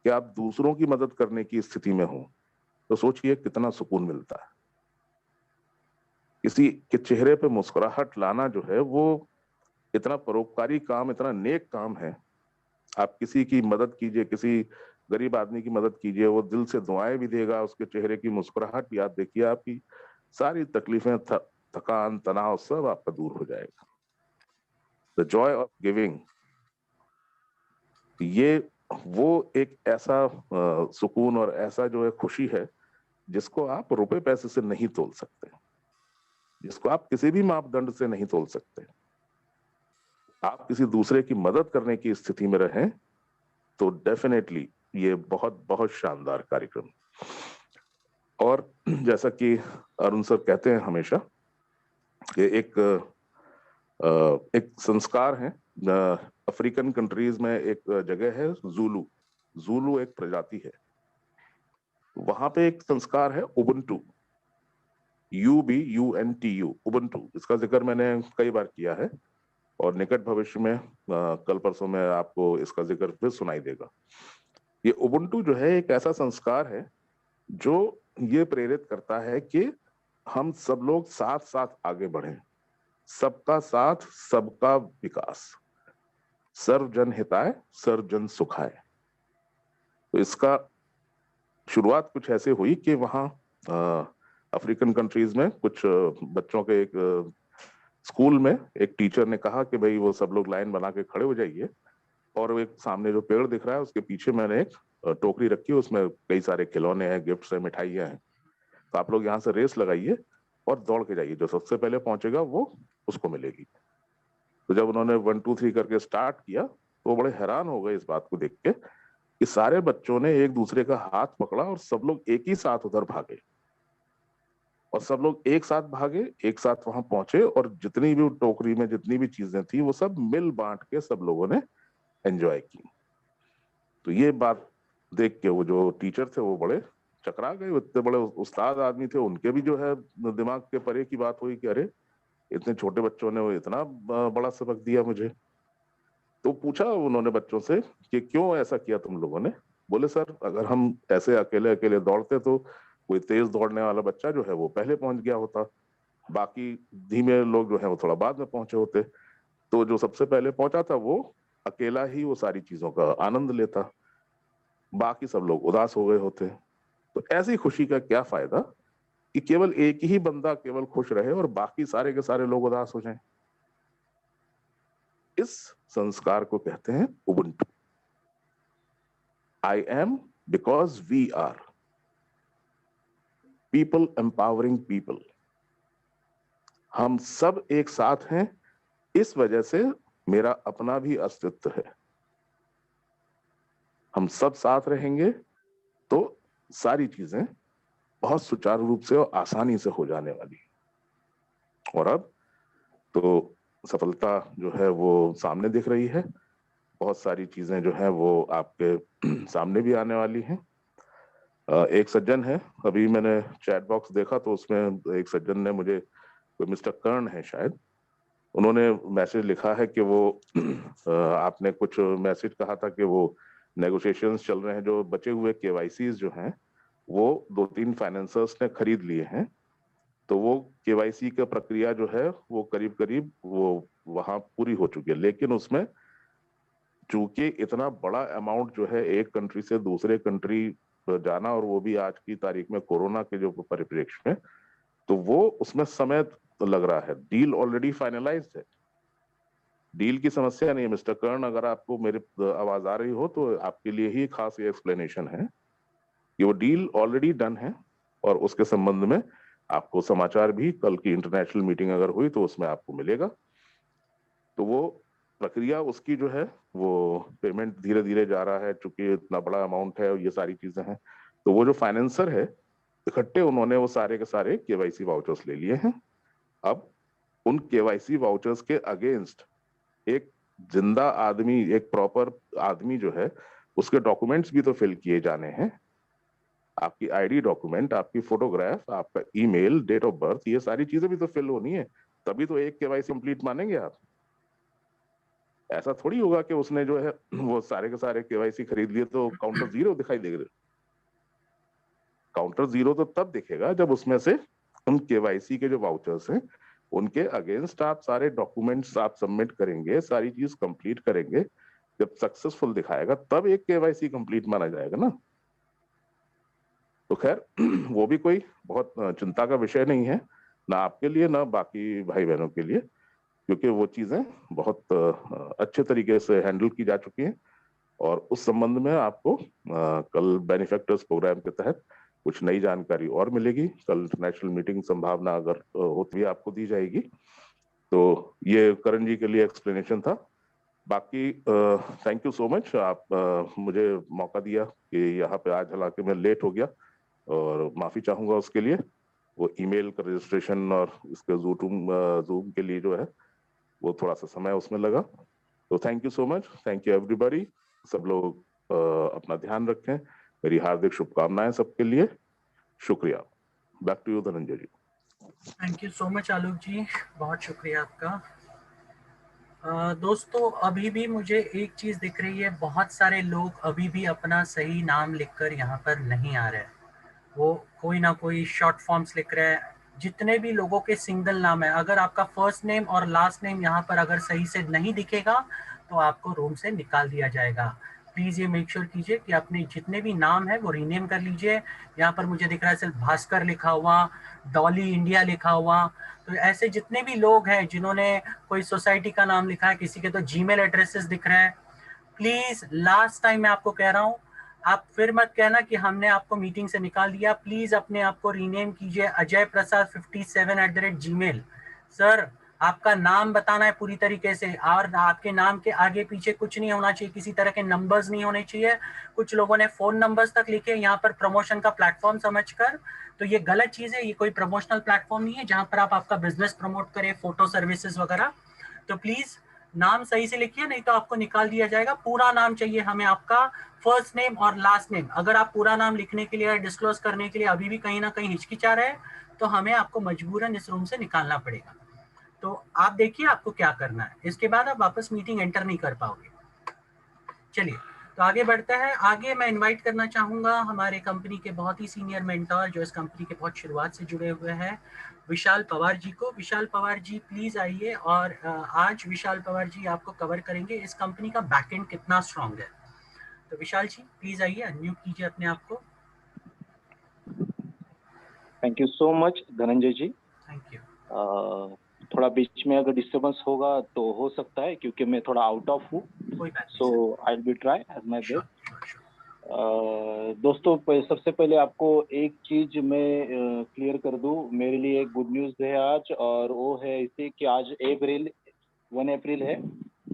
कि आप दूसरों की मदद करने की स्थिति में हो, तो सोचिए कितना सुकून मिलता है। किसी के चेहरे पे मुस्कुराहट लाना जो है वो इतना परोपकारी काम, इतना नेक काम है। आप किसी की मदद कीजिए, किसी गरीब आदमी की मदद कीजिए, वो दिल से दुआएं भी देगा, उसके चेहरे की मुस्कुराहट भी आप देखिए, आपकी सारी तकलीफें, थकान, तनाव सब आपका दूर हो जाएगा। द जॉय ऑफ गिविंग, ये वो एक ऐसा सुकून और ऐसा जो है खुशी है जिसको आप रुपए पैसे से नहीं तोल सकते, जिसको आप किसी भी मापदंड से नहीं तोल सकते। आप किसी दूसरे की मदद करने की स्थिति में रहें तो डेफिनेटली ये बहुत बहुत शानदार कार्यक्रम। और जैसा कि अरुण सर कहते हैं हमेशा कि एक संस्कार है, अफ्रीकन कंट्रीज में एक जगह है ज़ूलू एक प्रजाति है, वहां पे एक संस्कार है उबुंटू, UBUNTU, उबुंटू। इसका जिक्र मैंने कई बार किया है और निकट भविष्य में कल परसों में आपको इसका जिक्र फिर सुनाई देगा। ये उबुंटू जो है एक ऐसा संस्कार है जो ये प्रेरित करता है कि हम सब लोग साथ साथ आगे बढ़ें, सबका साथ सबका विकास, सर्व जन हिताय सर्व जन सुखाय। तो इसका शुरुआत कुछ ऐसे हुई कि वहाँ अफ्रीकन कंट्रीज में कुछ बच्चों के एक स्कूल में एक टीचर ने कहा कि भाई वो सब लोग लाइन बना के खड़े हो जाइए, और एक सामने जो पेड़ दिख रहा है उसके पीछे मैंने एक टोकरी रखी है, उसमें कई सारे खिलौने हैं, गिफ्ट्स हैं, मिठाइयाँ हैं, तो आप लोग यहाँ से रेस लगाइए और दौड़ के जाइए, जो सबसे पहले पहुंचेगा वो उसको मिलेगी। तो जब उन्होंने 1 2 3 करके स्टार्ट किया तो वो बड़े हैरान हो गए इस बात को देख के कि सारे बच्चों ने एक दूसरे का हाथ पकड़ा और सब लोग एक ही साथ उधर भागे, और सब लोग एक साथ भागे, एक साथ वहां पहुंचे, और जितनी भी टोकरी में जितनी भी चीजें थी वो सब मिल बांट के सब लोगों ने एंजॉय की। तो ये बात देख के वो जो टीचर थे वो बड़े चकरा गए, इतने बड़े उस्ताद आदमी थे, उनके भी जो है दिमाग के परे की बात हुई कि अरे इतने छोटे बच्चों ने वो इतना बड़ा सबक दिया मुझे। तो पूछा उन्होंने बच्चों से कि क्यों ऐसा किया तुम लोगों ने? बोले सर अगर हम ऐसे अकेले अकेले दौड़ते तो कोई तेज दौड़ने वाला बच्चा जो है वो पहले पहुंच गया होता, बाकी धीमे लोग जो है वो थोड़ा बाद में पहुंचे होते, तो जो सबसे पहले पहुंचा था वो अकेला ही वो सारी चीजों का आनंद लेता, बाकी सब लोग उदास हो गए होते। तो ऐसी खुशी का क्या फायदा कि केवल एक ही बंदा केवल खुश रहे और बाकी सारे के सारे लोग उदास हो जाएं। इस संस्कार को कहते हैं Ubuntu. I am because we are, people empowering people. हम सब एक साथ हैं, इस वजह से मेरा अपना भी अस्तित्व है। हम सब साथ रहेंगे तो सारी चीजें बहुत सुचारू रूप से और आसानी से हो जाने वाली। और अब तो सफलता जो है वो सामने दिख रही है, बहुत सारी चीजें जो है वो आपके सामने भी आने वाली हैं। एक सज्जन है, अभी मैंने चैट बॉक्स देखा तो उसमें एक सज्जन ने मुझे, कोई मिस्टर कर्ण है शायद, उन्होंने मैसेज लिखा है कि वो आपने कुछ मैसेज कहा था कि वो नेगोशिएशंस चल रहे हैं, जो बचे हुए केवाईसीज जो हैं वो 2-3 फाइनेंसर्स ने खरीद लिए हैं, तो वो केवाईसी का प्रक्रिया जो है वो करीब करीब वो वहां पूरी हो चुकी है, लेकिन उसमें चूंकि इतना बड़ा अमाउंट जो है एक कंट्री से दूसरे कंट्री जाना, और वो भी आज की तारीख में कोरोना के जो परिप्रेक्ष्य में, तो वो उसमें समय लग रहा है। डील ऑलरेडी फाइनलाइज्ड है, डील की समस्या नहीं है। मिस्टर कर्ण, अगर आपको मेरी आवाज आ रही हो तो आपके लिए ही खास ये एक्सप्लेनेशन है कि वो डील ऑलरेडी डन है, और उसके संबंध में आपको समाचार भी कल की इंटरनेशनल मीटिंग अगर हुई तो उसमें आपको मिलेगा। तो वो प्रक्रिया उसकी जो है वो पेमेंट धीरे धीरे जा रहा है, चूंकि इतना बड़ा अमाउंट है और ये सारी चीजें हैं, तो वो जो फाइनेंसर है इकट्ठे उन्होंने वो सारे के सारे केवाईसी वाउचर्स ले लिए हैं। अब उन केवाईसी वाउचर्स के अगेंस्ट एक जिंदा आदमी, एक प्रॉपर आदमी जो है, उसके डॉक्यूमेंट्स भी तो फिल किए जाने हैं। आपकी आईडी डॉक्यूमेंट, आपकी फोटोग्राफ, आपका ईमेल, डेट ऑफ बर्थ, ये सारी चीजें भी तो फिल होनी है, तभी तो एक केवाईसी कंप्लीट मानेंगे आप। ऐसा थोड़ी होगा कि उसने जो है वो सारे के सारे केवाईसी खरीद लिए तो काउंटर जीरो दिखाई देगा। काउंटर जीरो तो तब दिखेगा जब उसमें से उन केवाईसी के जो वाउचर्स हैं उनके अगेंस्ट आप सारे डॉक्यूमेंट्स आप सबमिट करेंगे, सारी चीज कंप्लीट करेंगे, जब सक्सेसफुल दिखाएगा तब एक केवाईसी कंप्लीट माना जाएगा ना। तो खैर वो भी कोई बहुत चिंता का विषय नहीं है, ना आपके लिए ना बाकी भाई बहनों के लिए, क्योंकि वो चीजें बहुत अच्छे तरीके से हैंडल की जा चुकी हैं। और उस संबंध में आपको कल बेनिफैक्टर्स प्रोग्राम के तहत कुछ नई जानकारी और मिलेगी। कल इंटरनेशनल मीटिंग संभावना अगर होती है आपको दी जाएगी। तो ये करण जी के लिए एक्सप्लेनेशन था। बाकी थैंक यू सो मच, आप मुझे मौका दिया कि यहाँ पे आज, हालांकि मैं लेट हो गया और माफी चाहूंगा उसके लिए। वो ईमेल का रजिस्ट्रेशन और इसके जूम के लिए जो है वो थोड़ा सा समय उसमें लगा। तो thank you so much, thank you everybody. सब लोग अपना ध्यान रखें, मेरी हार्दिक शुभकामनाएं सबके लिए। शुक्रिया। Back to you Dhananjay ji. Thank you so much Alok ji, बहुत शुक्रिया आपका। दोस्तों अभी भी मुझे एक चीज़ दिख रही है, बहुत सारे लोग अभी भी अपना सही नाम लिखकर यहाँ पर नहीं आ रहे। वो कोई ना कोई शॉर्ट फॉर्म्स लिख रहे हैं, जितने भी लोगों के सिंगल नाम है, अगर आपका फर्स्ट नेम और लास्ट नेम यहाँ पर अगर सही से नहीं दिखेगा तो आपको रूम से निकाल दिया जाएगा। प्लीज ये मेक श्योर कीजिए कि अपने जितने भी नाम है वो रीनेम कर लीजिए। यहाँ पर मुझे दिख रहा है सिर्फ भास्कर लिखा हुआ, डॉली इंडिया लिखा हुआ। तो ऐसे जितने भी लोग हैं जिन्होंने कोई सोसाइटी का नाम लिखा है, किसी के तो जीमेल एड्रेसेस दिख रहे हैं, प्लीज लास्ट टाइम मैं आपको कह रहा हूँ, आप फिर मत कहना कि हमने आपको मीटिंग से निकाल दिया। प्लीज अपने आप को रीनेम कीजिए अजय प्रसाद 57@gmail। सर आपका नाम बताना है पूरी तरीके से, और आपके नाम के आगे पीछे कुछ नहीं होना चाहिए, किसी तरह के नंबर्स नहीं होने चाहिए। कुछ लोगों ने फोन नंबर्स तक लिखे यहाँ पर प्रमोशन का प्लेटफॉर्म समझकर, तो ये गलत चीज है। ये कोई प्रमोशनल प्लेटफॉर्म नहीं है जहां पर आप आपका बिजनेस प्रमोट करें, फोटो सर्विसेज वगैरह। तो प्लीज नाम सही से लिखिए, नहीं तो आपको निकाल दिया जाएगा। पूरा नाम चाहिए हमें आपका, फर्स्ट नेम और लास्ट नेम। अगर आप पूरा नाम लिखने के लिए, डिस्क्लोज करने के लिए अभी भी कहीं ना कहीं हिचकिचा रहे तो हमें आपको मजबूरन इस रूम से निकालना पड़ेगा। तो आप देखिए आपको क्या करना है, इसके बाद आप वापस मीटिंग एंटर नहीं कर पाओगे। चलिए तो आगे बढ़ते हैं। आगे मैं इनवाइट करना चाहूंगा हमारे कंपनी के बहुत ही सीनियर मेंटर जो इस कंपनी के बहुत शुरुआत से जुड़े हुए हैं, विशाल पवार जी को। विशाल पवार जी प्लीज आइए, और आज विशाल पवार जी आपको कवर करेंगे इस कंपनी का बैकएंड कितना स्ट्रांग है। तो विशाल जी प्लीज आइए, अनम्यूट कीजिए अपने आप को। Thank you so much Dhananjay ji. Thank you. थोड़ा बीच में अगर डिस्टर्बेंस होगा तो हो सकता है, क्योंकि मैं थोड़ा आउट ऑफ हूँ, कोई बात नहीं so I will be try as my sir. Best. दोस्तों सबसे पहले आपको एक चीज मैं क्लियर कर दूं, मेरे लिए एक गुड न्यूज़ है आज, और वो है इसे कि आज 1 अप्रैल है,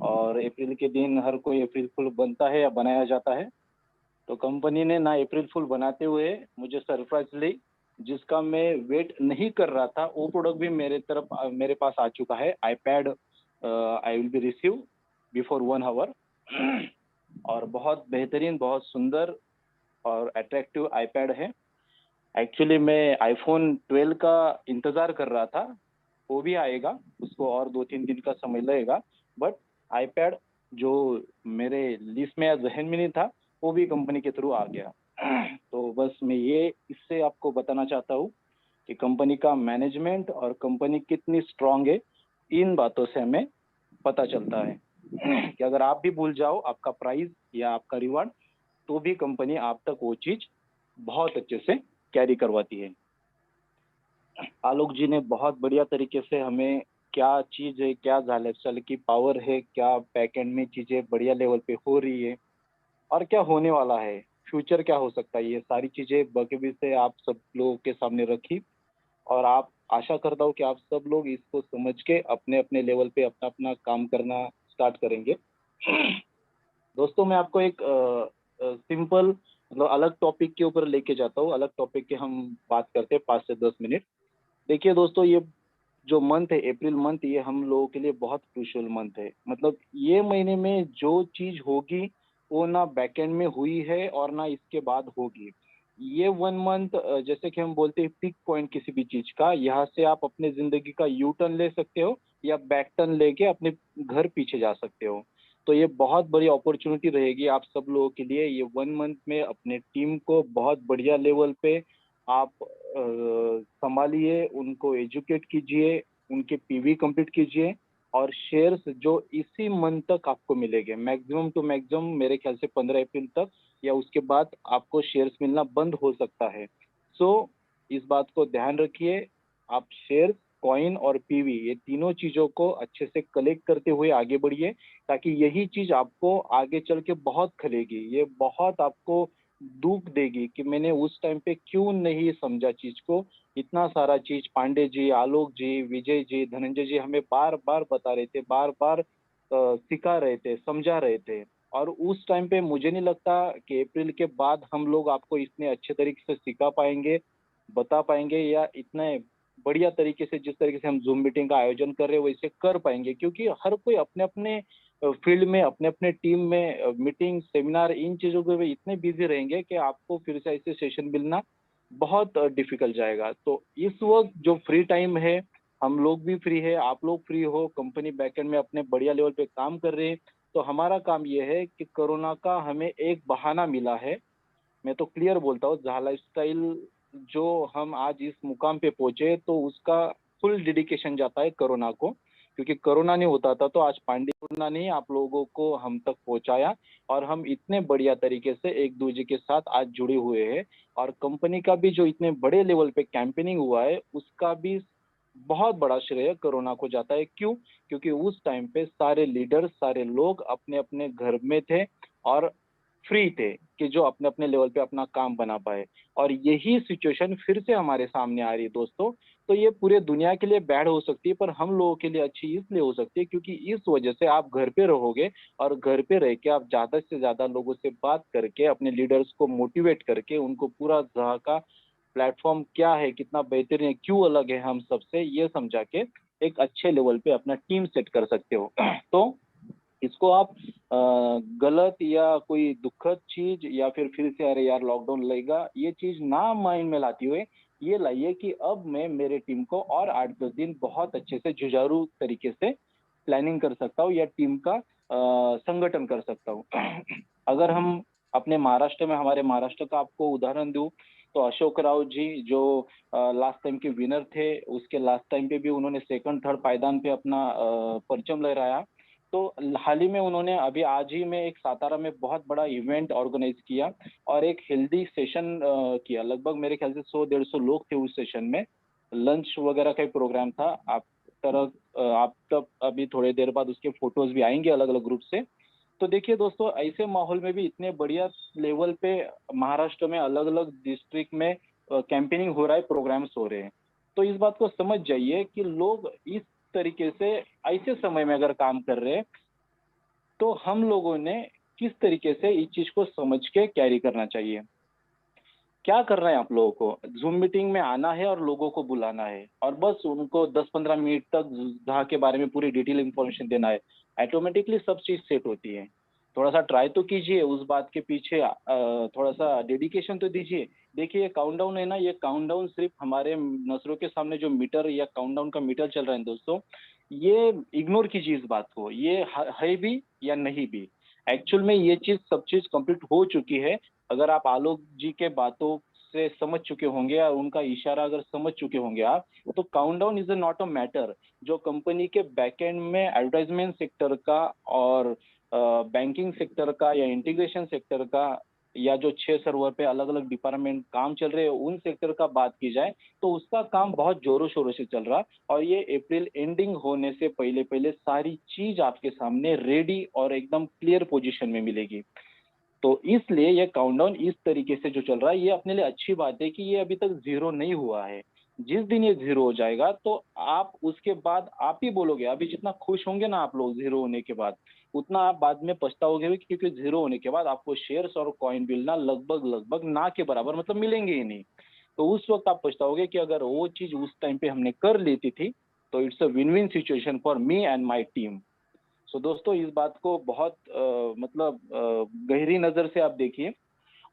और अप्रैल के दिन हर कोई अप्रैल फुल बनता है या बनाया जाता है। तो कंपनी ने ना अप्रैल फुल बनाते हुए मुझे सरप्राइजली, जिसका मैं वेट नहीं कर रहा था, वो प्रोडक्ट भी मेरे पास आ चुका है। IPad I will be receive before 1 hour, और बहुत बेहतरीन, बहुत सुंदर और अट्रैक्टिव आईपैड है। एक्चुअली मैं आईफोन 12 का इंतजार कर रहा था, वो भी आएगा, उसको और 2-3 दिन का समय लगेगा, बट आईपैड जो मेरे लिस्ट में या जहन में नहीं था वो भी कंपनी के थ्रू आ गया। तो बस मैं ये इससे आपको बताना चाहता हूँ कि कंपनी का मैनेजमेंट और कंपनी कितनी स्ट्रांग है, इन बातों से हमें पता चलता है कि अगर आप भी भूल जाओ आपका प्राइस या आपका रिवार्ड, तो भी कंपनी आप तक वो चीज बहुत अच्छे से कैरी करवाती है। आलोक जी ने बहुत बढ़िया तरीके से हमें क्या चीज है, क्या झालर की पावर है, क्या बैकएंड में चीजें बढ़िया लेवल पे हो रही है, और क्या होने वाला है, फ्यूचर क्या हो सकता है, ये सारी चीजें बखूबी से आप सब लोगों के सामने रखी। और आप, आशा करता हूँ कि आप सब लोग इसको समझ के अपने अपने लेवल पे अपना अपना काम करना स्टार्ट करेंगे। दोस्तों मैं आपको एक सिंपल मतलब अलग टॉपिक के ऊपर लेके जाता हूँ। अलग टॉपिक के हम बात करते हैं 5 से 10 मिनट। देखिए दोस्तों, ये जो मंथ है अप्रैल मंथ, ये हम लोगों के लिए बहुत क्रूशियल मंथ है। मतलब ये महीने में जो चीज होगी वो ना बैकएंड में हुई है और ना इसके बाद होगी। ये 1 मंथ जैसे कि हम बोलते हैं पिक पॉइंट किसी भी चीज का, यहाँ से आप अपने जिंदगी का यू टर्न ले सकते हो या बैक टर्न लेके अपने घर पीछे जा सकते हो। तो ये बहुत बड़ी अपॉर्चुनिटी रहेगी आप सब लोगों के लिए। ये 1 मंथ में अपने टीम को बहुत बढ़िया लेवल पे आप संभालिए, उनको एजुकेट कीजिए, उनके पीवी कंप्लीट कीजिए, और शेयर्स जो इसी मंथ तक आपको मिलेंगे, मैक्सिमम टू मैक्सिमम मेरे ख्याल से 15 अप्रैल तक, या उसके बाद आपको शेयर्स मिलना बंद हो सकता है। सो इस बात को ध्यान रखिए। आप शेयर्स, कॉइन और पीवी, ये तीनों चीजों को अच्छे से कलेक्ट करते हुए आगे बढ़िए, ताकि यही चीज आपको आगे चल के बहुत खलेगी। ये बहुत आपको दुख देगी कि मैंने उस टाइम पे क्यों नहीं समझा चीज को। इतना सारा चीज पांडे जी, आलोक जी, विजय जी, धनंजय जी हमें बार बार बता रहे थे, बार बार सिखा रहे थे, समझा रहे थे। और उस टाइम पे मुझे नहीं लगता कि अप्रैल के बाद हम लोग आपको इतने अच्छे तरीके से सिखा पाएंगे, बता पाएंगे, या इतने बढ़िया तरीके से जिस तरीके से हम जूम मीटिंग का आयोजन कर रहे हैं वैसे कर पाएंगे। क्योंकि हर कोई अपने अपने फील्ड में, अपने अपने टीम में मीटिंग, सेमिनार, इन चीजों के में इतने बिजी रहेंगे कि आपको फिर से ऐसे सेशन मिलना बहुत डिफिकल्ट जाएगा। तो इस वक्त जो फ्री टाइम है, हम लोग भी फ्री है, आप लोग फ्री हो, कंपनी बैकएंड में अपने बढ़िया लेवल पे काम कर रहे हैं। तो हमारा काम ये है कि कोरोना का हमें एक बहाना मिला है। मैं तो क्लियर बोलता हूँ, जहाँ लाइफस्टाइल जो हम आज इस मुकाम पे पहुंचे तो उसका फुल डेडिकेशन जाता है कोरोना को, क्योंकि कोरोना नहीं होता था तो आज पांडेपुरना नहीं आप लोगों को हम तक पहुंचाया और हम इतने बढ़िया तरीके से एक दूसरे के साथ आज जुड़े हुए हैं। और कंपनी का भी जो इतने बड़े लेवल पे कैंपेनिंग हुआ है उसका भी बहुत बड़ा श्रेय कोरोना को जाता है। क्यों? क्योंकि उस टाइम पे सारे लीडर, सारे लोग अपने अपने घर में थे और फ्री थे कि जो अपने अपने लेवल पे अपना काम बना पाए। और यही सिचुएशन फिर से हमारे सामने आ रही है दोस्तों। तो ये पूरे दुनिया के लिए बैड हो सकती है पर हम लोगों के लिए अच्छी इसलिए हो सकती है क्योंकि इस वजह से आप घर पे रहोगे और घर पे रह के आप ज्यादा से ज्यादा लोगों से बात करके अपने लीडर्स को मोटिवेट करके उनको पूरा जहाँ का प्लेटफॉर्म क्या है, कितना बेहतरीन है, क्यों अलग है हम सबसे, ये समझा के एक अच्छे लेवल पे अपना टीम सेट कर सकते हो। तो इसको आप गलत या कोई दुखद चीज या फिर से अरे यार लॉकडाउन लगेगा ये चीज ना माइंड में लाती हुए ये लाइए कि अब मैं मेरे टीम को और 8-10 दिन बहुत अच्छे से जुझारू तरीके से प्लानिंग कर सकता हूँ या टीम का संगठन कर सकता हूँ। अगर हम अपने महाराष्ट्र में हमारे महाराष्ट्र का आपको उदाहरण दूं तो अशोक राव जी जो लास्ट टाइम के विनर थे, उसके लास्ट टाइम पे भी उन्होंने सेकंड थर्ड पायदान पे अपना परचम लहराया। तो हाल ही में उन्होंने अभी आज ही में एक सातारा में बहुत बड़ा इवेंट ऑर्गेनाइज किया और एक हेल्दी सेशन किया। लगभग मेरे ख्याल से 100-150 लोग थे उस सेशन में। लंच वगैरह का प्रोग्राम था। आप तब अभी थोड़ी देर बाद उसके फोटोज भी आएंगे अलग अलग ग्रुप से। तो देखिए दोस्तों, ऐसे माहौल में भी इतने बढ़िया लेवल पे महाराष्ट्र में अलग अलग डिस्ट्रिक्ट में कैंपेनिंग हो रहा है, प्रोग्राम्स हो रहे हैं। तो इस बात को समझ जाइए कि लोग इस तरीके से ऐसे समय में अगर काम कर रहे हैं तो हम लोगों ने किस तरीके से इस चीज को समझ के कैरी करना चाहिए। क्या करना है आप लोगों को? जूम मीटिंग में आना है और लोगों को बुलाना है और बस उनको 10-15 मिनट तक जहाँ के बारे में पूरी डिटेल इंफॉर्मेशन देना है। ऑटोमेटिकली सब चीज सेट होती है। थोड़ा सा ट्राई तो कीजिए, उस बात के पीछे थोड़ा सा डेडिकेशन तो दीजिए। देखिए ये काउंटडाउन है ना, ये काउंटडाउन सिर्फ हमारे नजरों के सामने जो मीटर या काउंटडाउन का मीटर चल रहा है दोस्तों, ये इग्नोर कीजिए इस बात को, ये है भी या नहीं भी। एक्चुअल में ये चीज सब चीज कंप्लीट हो चुकी है। अगर आप आलोक जी के बातों से समझ चुके होंगे और उनका इशारा अगर समझ चुके होंगे आप, तो countdown is not a matter. जो कंपनी के बैकएंड में एडवर्टाइजमेंट सेक्टर का और बैंकिंग सेक्टर का या इंटीग्रेशन सेक्टर का या जो 6 सर्वर पे अलग अलग डिपार्टमेंट काम चल रहे हैं उन सेक्टर का बात की जाए तो उसका काम बहुत जोरों शोरों से चल रहा। और ये अप्रैल एंडिंग होने से पहले पहले सारी चीज आपके सामने रेडी और एकदम क्लियर पोजीशन में मिलेगी। तो इसलिए ये काउंटडाउन इस तरीके से जो चल रहा है ये अपने लिए अच्छी बात है कि ये अभी तक जीरो नहीं हुआ है। जिस दिन ये जीरो हो जाएगा तो आप उसके बाद आप ही बोलोगे, अभी जितना खुश होंगे ना आप लोग जीरो होने के बाद, उतना आप बाद में पछताओगे भी, क्योंकि जीरो होने के बाद आपको शेयर्स और कॉइन मिलना लगभग लगभग ना के बराबर, मतलब मिलेंगे ही नहीं। तो उस वक्त आप पछताओगे कि अगर वो चीज उस टाइम पे हमने कर लेती थी तो it's a win win situation for me and my team. So दोस्तों इस बात को बहुत गहरी नजर से आप देखिए।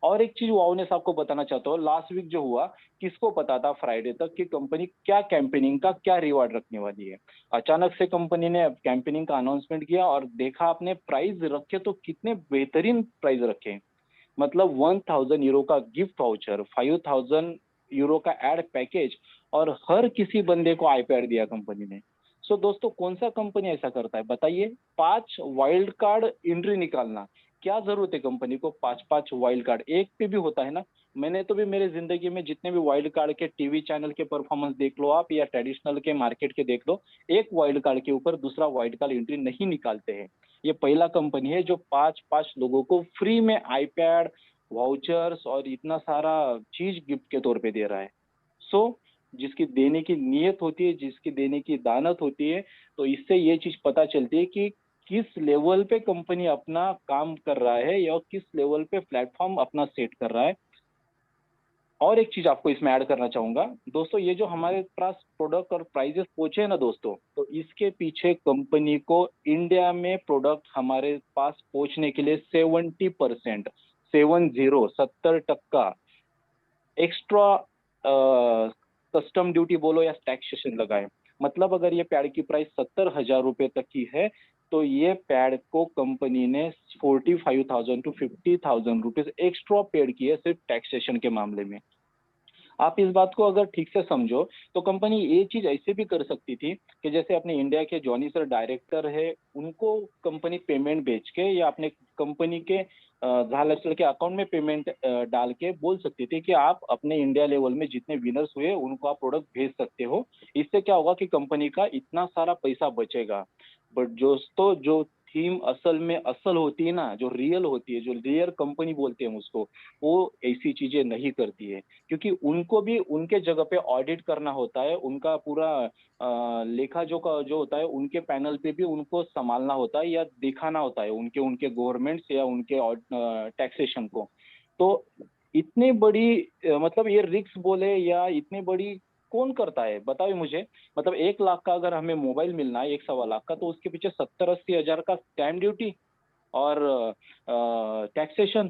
और एक चीज वाउनेस आपको बताना चाहता हूँ, लास्ट वीक जो हुआ, किसको पता था फ्राइडे तक कि कंपनी क्या कैंपेनिंग का क्या रिवार्ड रखने वाली है। अचानक से कंपनी ने कैंपेनिंग का अनाउंसमेंट किया और देखा आपने प्राइस रखे तो कितने बेहतरीन प्राइस रखे। मतलब 1000 यूरो का गिफ्ट वाउचर, 5000 यूरो का एड पैकेज और हर किसी बंदे को आईपैड दिया कंपनी ने। सो दोस्तों कौन सा कंपनी ऐसा करता है बताइए? 5 वाइल्ड कार्ड एंट्री निकालना, क्या जरूरत है कंपनी को 5-5 वाइल्ड कार्ड? एक पे भी होता है ना। मैंने तो भी मेरे जिंदगी में जितने भी वाइल्ड कार्ड के टीवी चैनल के परफॉर्मेंस देख लो आप या ट्रेडिशनल के मार्केट के देख लो, एक वाइल्ड कार्ड के ऊपर दूसरा वाइल्ड कार्ड एंट्री नहीं निकालते हैं। ये पहला कंपनी है जो 5-5 लोगों को फ्री में आईपैड, वाउचर्स और इतना सारा चीज गिफ्ट के तौर पे दे रहा है। सो जिसकी देने की नीयत होती है, जिसकी देने की दानत होती है, तो इससे ये चीज पता चलती है कि किस लेवल पे कंपनी अपना काम कर रहा है या किस लेवल पे प्लेटफॉर्म अपना सेट कर रहा है। और एक चीज आपको इसमें ऐड करना चाहूंगा दोस्तों, ये जो हमारे पास प्रोडक्ट और प्राइजेस पहुंचे हैं ना दोस्तों, तो इसके पीछे कंपनी को इंडिया में प्रोडक्ट हमारे पास पहुंचने के लिए 70%, 70% एक्स्ट्रा कस्टम ड्यूटी बोलो या टैक्सेशन लगाए। मतलब अगर ये पैड की प्राइस 70,000 रुपए तक की है तो ये पैड को कंपनी ने 45,000 to 50,000 रुपीज एक्स्ट्रा पेड की है सिर्फ टैक्सेशन के मामले में। आप इस बात को अगर ठीक से समझो तो कंपनी ये चीज ऐसे भी कर सकती थी कि जैसे अपने इंडिया के जॉनी सर डायरेक्टर है, उनको कंपनी पेमेंट भेज के या अपने कंपनी के झालर के अकाउंट में पेमेंट डाल के बोल सकती थी कि आप अपने इंडिया लेवल में जितने विनर्स हुए उनको आप प्रोडक्ट भेज सकते हो। इससे क्या होगा कि कंपनी का इतना सारा पैसा बचेगा। बट दोस्तों जो थीम असल में असल होती है ना, जो रियल होती है, जो रियल कंपनी बोलते हैं उसको, वो ऐसी चीजें नहीं करती है, क्योंकि उनको भी उनके जगह पे ऑडिट करना होता है, उनका पूरा लेखा जो होता है उनके पैनल पे भी उनको संभालना होता है या दिखाना होता है उनके उनके गवर्नमेंट्स या उनके टैक्सेशन को। तो इतनी बड़ी मतलब ये रिस्क बोले या इतनी बड़ी कौन करता है बताओ मुझे। मतलब 1 लाख का अगर हमें मोबाइल मिलना है 1-1.25 लाख का, तो उसके पीछे 70-80 हजार का स्टैम्प ड्यूटी और टैक्सेशन।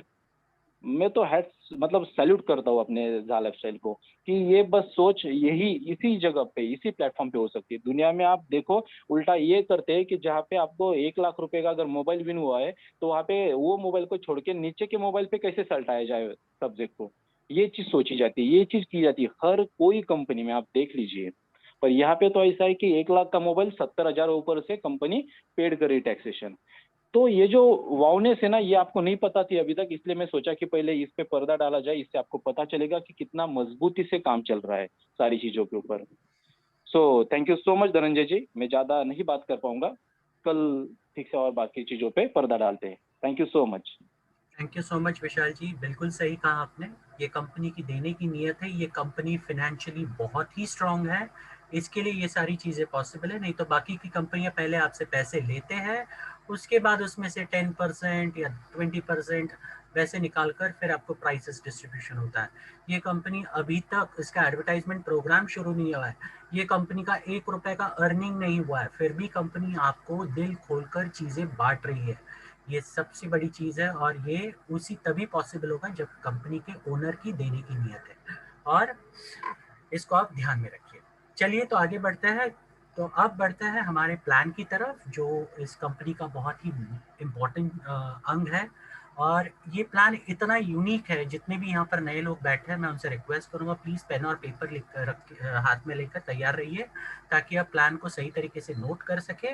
मैं तो हैट मतलब सैल्यूट करता हूँ अपने झा लाइफस्टाइल को कि ये बस सोच यही इसी जगह पे इसी प्लेटफॉर्म पे हो सकती है। दुनिया में आप देखो उल्टा ये करते हैं कि जहाँ पे आपको 1 लाख रुपए का अगर मोबाइल विन हुआ है तो वहाँ पे वो मोबाइल को छोड़ के नीचे के मोबाइल पे कैसे सल्टाया जाए सब्जेक्ट को, ये चीज सोची जाती है, ये चीज की जाती है हर कोई कंपनी में, आप देख लीजिए। पर यहाँ पे तो ऐसा है कि 1 लाख का मोबाइल 70 हजार ऊपर से कंपनी पेड करे टैक्सेशन। तो ये जो वाउनेस है ना, ये आपको नहीं पता थी अभी तक, इसलिए मैं सोचा कि पहले इस पे पर्दा डाला जाए, इससे आपको पता चलेगा कि कितना मजबूती से काम चल रहा है सारी चीजों के ऊपर। So thank you so much Dhananjay ji, मैं ज्यादा नहीं बात कर पाऊंगा, कल ठीक से और बाकी चीजों पे पर्दा डालते हैं। Thank you so much. Thank you so much Vishal ji, बिल्कुल सही कहा आपने। ये कंपनी की देने की नीयत है, ये कंपनी फाइनेंशियली बहुत ही स्ट्रांग है, इसके लिए ये सारी चीज़ें पॉसिबल है। नहीं तो बाकी की कंपनियां पहले आपसे पैसे लेते हैं, उसके बाद उसमें से 10% या 20% वैसे निकाल कर फिर आपको प्राइसेस डिस्ट्रीब्यूशन होता है। ये कंपनी अभी तक इसका एडवर्टाइजमेंट प्रोग्राम शुरू नहीं हुआ है, ये कंपनी का 1 रुपए का अर्निंग नहीं हुआ है, फिर भी कंपनी आपको दिल खोलकर चीज़ें बांट रही है। ये सबसे बड़ी चीज़ है और ये उसी तभी पॉसिबल होगा जब कंपनी के ओनर की देने की नीयत है, और इसको आप ध्यान में रखिए। चलिए तो आगे बढ़ते हैं। तो अब बढ़ते हैं हमारे प्लान की तरफ, जो इस कंपनी का बहुत ही इम्पोर्टेंट अंग है। और ये प्लान इतना यूनिक है, जितने भी यहाँ पर नए लोग बैठे हैं मैं उनसे रिक्वेस्ट करूँगा प्लीज़ पेन और पेपर लिख कर हाथ में लेकर तैयार रहिए, ताकि आप प्लान को सही तरीके से नोट कर सके।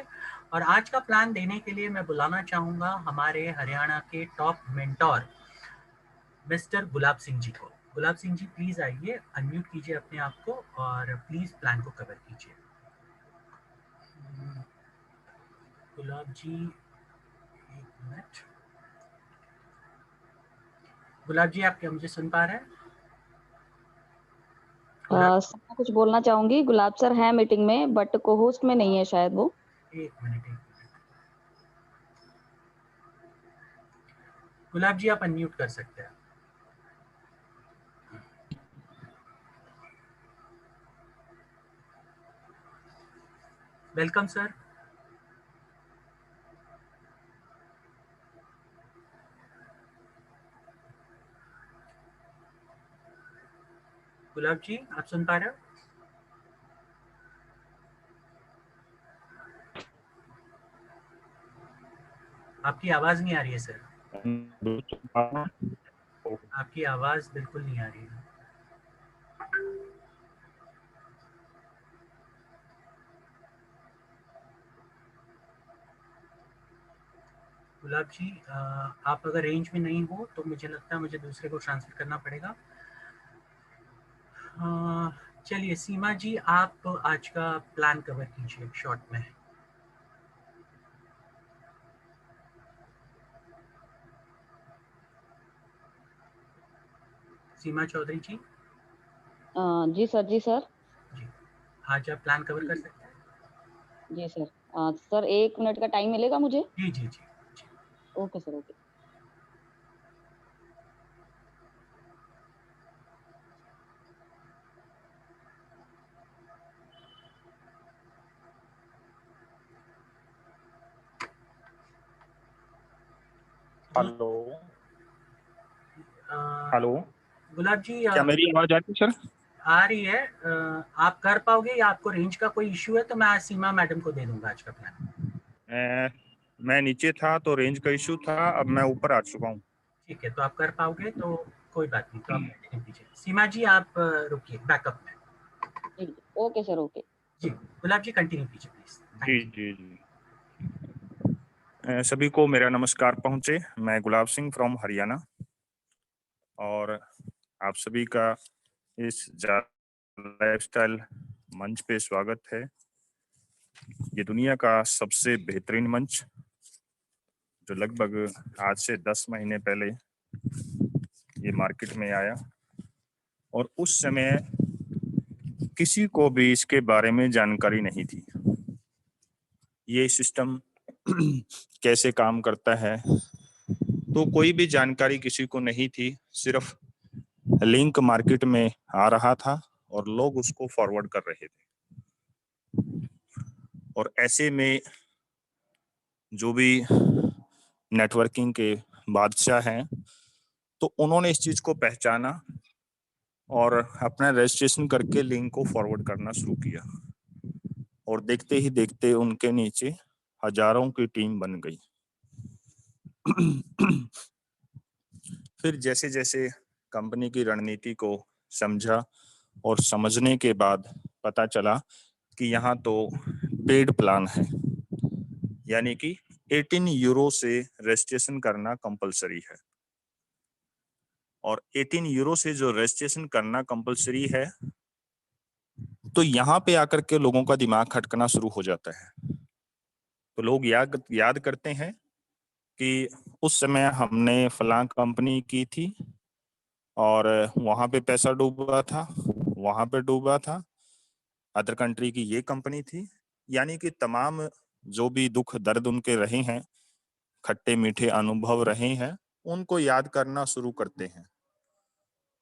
और आज का प्लान देने के लिए मैं बुलाना चाहूँगा हमारे हरियाणा के top mentor mister Gulab Singh ji को। गुलाब सिंह जी प्लीज आइए, अनम्यूट कीजिए अपने आप को और प्लीज प्लान को कवर कीजिए। गुलाब जी एक मिनट। गुलाब जी आप क्या मुझे सुन पा रहे हैं? सर मैं कुछ बोलना चाहूंगी। गुलाब सर है मीटिंग में बट को होस्ट में नहीं है शायद वो। एक मिनट। गुलाब जी आप अनम्यूट कर सकते हैं। Welcome sir. गुलाब जी आप सुन पा रहे हो? आपकी आवाज नहीं आ रही है सर, आपकी आवाज बिल्कुल नहीं आ रही है। गुलाब जी आप अगर रेंज में नहीं हो तो मुझे लगता है मुझे दूसरे को ट्रांसफर करना पड़ेगा। चलिए सीमा जी आप आज का प्लान कवर कीजिए शॉर्ट में। सीमा चौधरी जी। जी सर। जी आज आप प्लान कवर कर सकते हैं? जी सर। सर 1 मिनट का टाइम मिलेगा मुझे? जी जी जी। Okay sir okay. Hello hello Gulab ji क्या मेरी आवाज आ रही है सर? आ रही है। आप कर पाओगे या आपको रेंज का कोई इश्यू है तो मैं आज सीमा मैडम को दे दूंगा आज का प्लान। मैं नीचे था तो रेंज का इश्यू था, अब मैं ऊपर आ चुका हूँ। ठीक है तो आप कर पाओगे तो कोई बात नहीं, तो आप कंटिन्यू कीजिए। सीमा जी आप रुकिए बैकअप में। ओके सर, ओके जी गुलाब जी कंटिन्यू कीजिए प्लीज। जी जी सभी को मेरा नमस्कार पहुंचे। मैं गुलाब सिंह फ्रॉम हरियाणा और आप सभी का इस लाइफस्टाइल मंच पे स्वागत है। ये दुनिया का सबसे बेहतरीन मंच जो लगभग आज से 10 महीने पहले ये मार्केट में आया और उस समय किसी को भी इसके बारे में जानकारी नहीं थी। ये सिस्टम कैसे काम करता है तो कोई भी जानकारी किसी को नहीं थी। सिर्फ लिंक मार्केट में आ रहा था और लोग उसको फॉरवर्ड कर रहे थे। और ऐसे में जो भी नेटवर्किंग के बादशाह हैं तो उन्होंने इस चीज को पहचाना और अपना रजिस्ट्रेशन करके लिंक को फॉरवर्ड करना शुरू किया और देखते ही देखते उनके नीचे हजारों की टीम बन गई। फिर जैसे जैसे कंपनी की रणनीति को समझा और समझने के बाद पता चला कि यहाँ तो पेड प्लान है, यानी कि 18 यूरो से रजिस्ट्रेशन करना कंपलसरी है। और 18 यूरो से जो रजिस्ट्रेशन करना कंपलसरी है तो यहाँ पे आकर के लोगों का दिमाग खटकना शुरू हो जाता है। तो लोग याद करते हैं कि उस समय हमने फलां कंपनी की थी और वहां पे पैसा डूबा था, वहां पे डूबा था, अदर कंट्री की ये कंपनी थी। यानी कि तमाम जो भी दुख दर्द उनके रहे हैं, खट्टे मीठे अनुभव रहे हैं, उनको याद करना शुरू करते हैं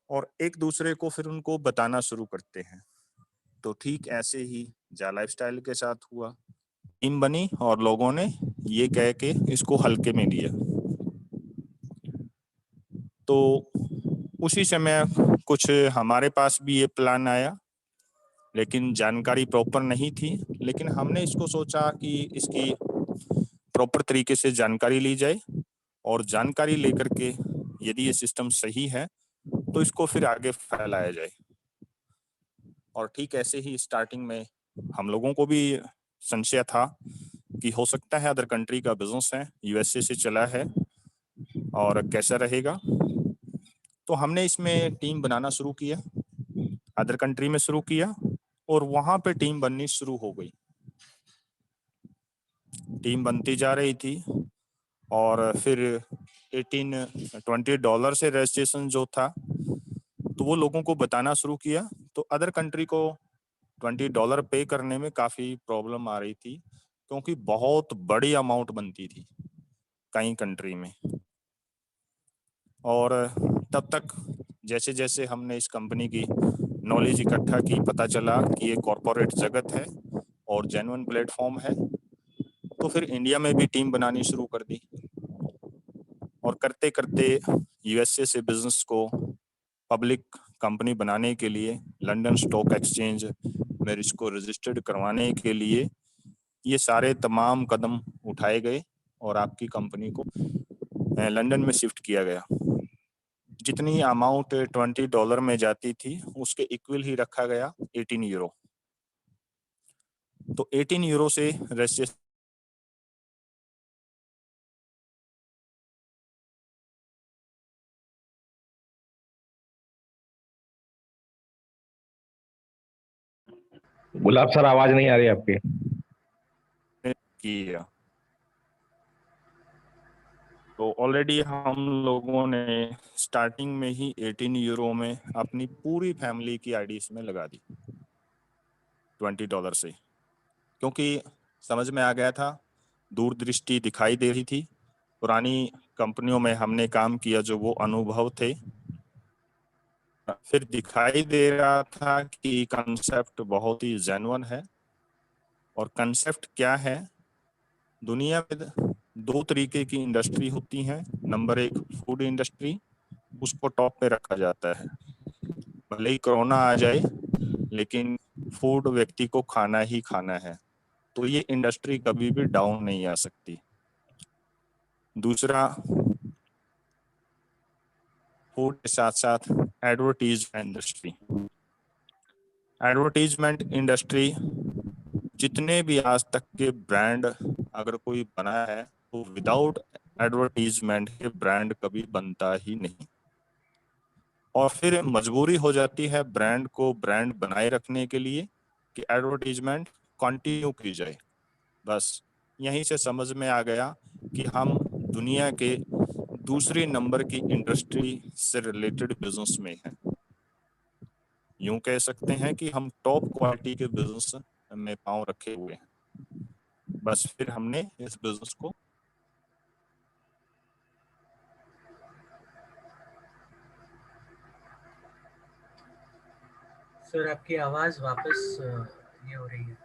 और एक दूसरे को फिर उनको बताना शुरू करते हैं। तो ठीक ऐसे ही जा लाइफस्टाइल के साथ हुआ। टीम बनी और लोगों ने ये कह के इसको हल्के में लिया। तो उसी समय कुछ हमारे पास भी ये प्लान आया, लेकिन जानकारी प्रॉपर नहीं थी। लेकिन हमने इसको सोचा कि इसकी प्रॉपर तरीके से जानकारी ली जाए और जानकारी लेकर के यदि ये सिस्टम सही है तो इसको फिर आगे फैलाया जाए। और ठीक ऐसे ही स्टार्टिंग में हम लोगों को भी संशय था कि हो सकता है अदर कंट्री का बिजनेस है, यूएसए से चला है और कैसा रहेगा। तो हमने इसमें टीम बनाना शुरू किया, अदर कंट्री में शुरू किया और वहां पे टीम बननी शुरू हो गई। टीम बनती जा रही थी और फिर $18-20 से रजिस्ट्रेशन जो था तो वो लोगों को बताना शुरू किया। तो अदर कंट्री को $20 पे करने में काफी प्रॉब्लम आ रही थी क्योंकि बहुत बड़ी अमाउंट बनती थी कई कंट्री में। और तब तक जैसे जैसे हमने इस कंपनी की नॉलेज इकट्ठा की, पता चला कि ये कॉरपोरेट जगत है और जेन्युइन प्लेटफॉर्म है। तो फिर इंडिया में भी टीम बनानी शुरू कर दी और करते करते यूएसए से बिजनेस को पब्लिक कंपनी बनाने के लिए लंदन स्टॉक एक्सचेंज में इसको रजिस्टर्ड करवाने के लिए ये सारे तमाम कदम उठाए गए और आपकी कंपनी को लंदन में शिफ्ट किया गया। जितनी अमाउंट $20 में जाती थी उसके इक्वल ही रखा गया 18 यूरो। तो 18 यूरो से रजिस्ट्रेशन गुलाब सर आवाज नहीं आ रही आपकी। किया। तो ऑलरेडी हम लोगों ने स्टार्टिंग में ही 18 यूरो में अपनी पूरी फैमिली की आईडी इसमें लगा दी $20 से, क्योंकि समझ में आ गया था, दूरदृष्टि दिखाई दे रही थी। पुरानी कंपनियों में हमने काम किया, जो वो अनुभव थे, फिर दिखाई दे रहा था कि कंसेप्ट बहुत ही जेन्युइन है। और कंसेप्ट क्या है, दुनिया में दो तरीके की इंडस्ट्री होती हैं। नंबर एक फूड इंडस्ट्री, उसको टॉप पे रखा जाता है। भले ही कोरोना आ जाए लेकिन फूड व्यक्ति को खाना ही खाना है, तो ये इंडस्ट्री कभी भी डाउन नहीं आ सकती। दूसरा फूड के साथ साथ एडवर्टीजमेंट इंडस्ट्री। एडवर्टीजमेंट इंडस्ट्री जितने भी आज तक के ब्रांड अगर कोई बना है तो विदाउट एडवर्टीजमेंट के ब्रांड कभी बनता ही नहीं, और फिर मजबूरी हो जाती है ब्रांड को ब्रांड बनाए रखने के लिए कि एडवर्टीजमेंट कंटिन्यू की जाए। बस यहीं से समझ में आ गया कि हम दुनिया के दूसरे नंबर की इंडस्ट्री से रिलेटेड बिजनेस में हैं। यूं कह सकते हैं कि हम टॉप क्वालिटी के बिजनेस में पांव रखे हुए हैं। बस फिर हमने इस बिजनेस को सर आपकी आवाज वापस ये हो रही है।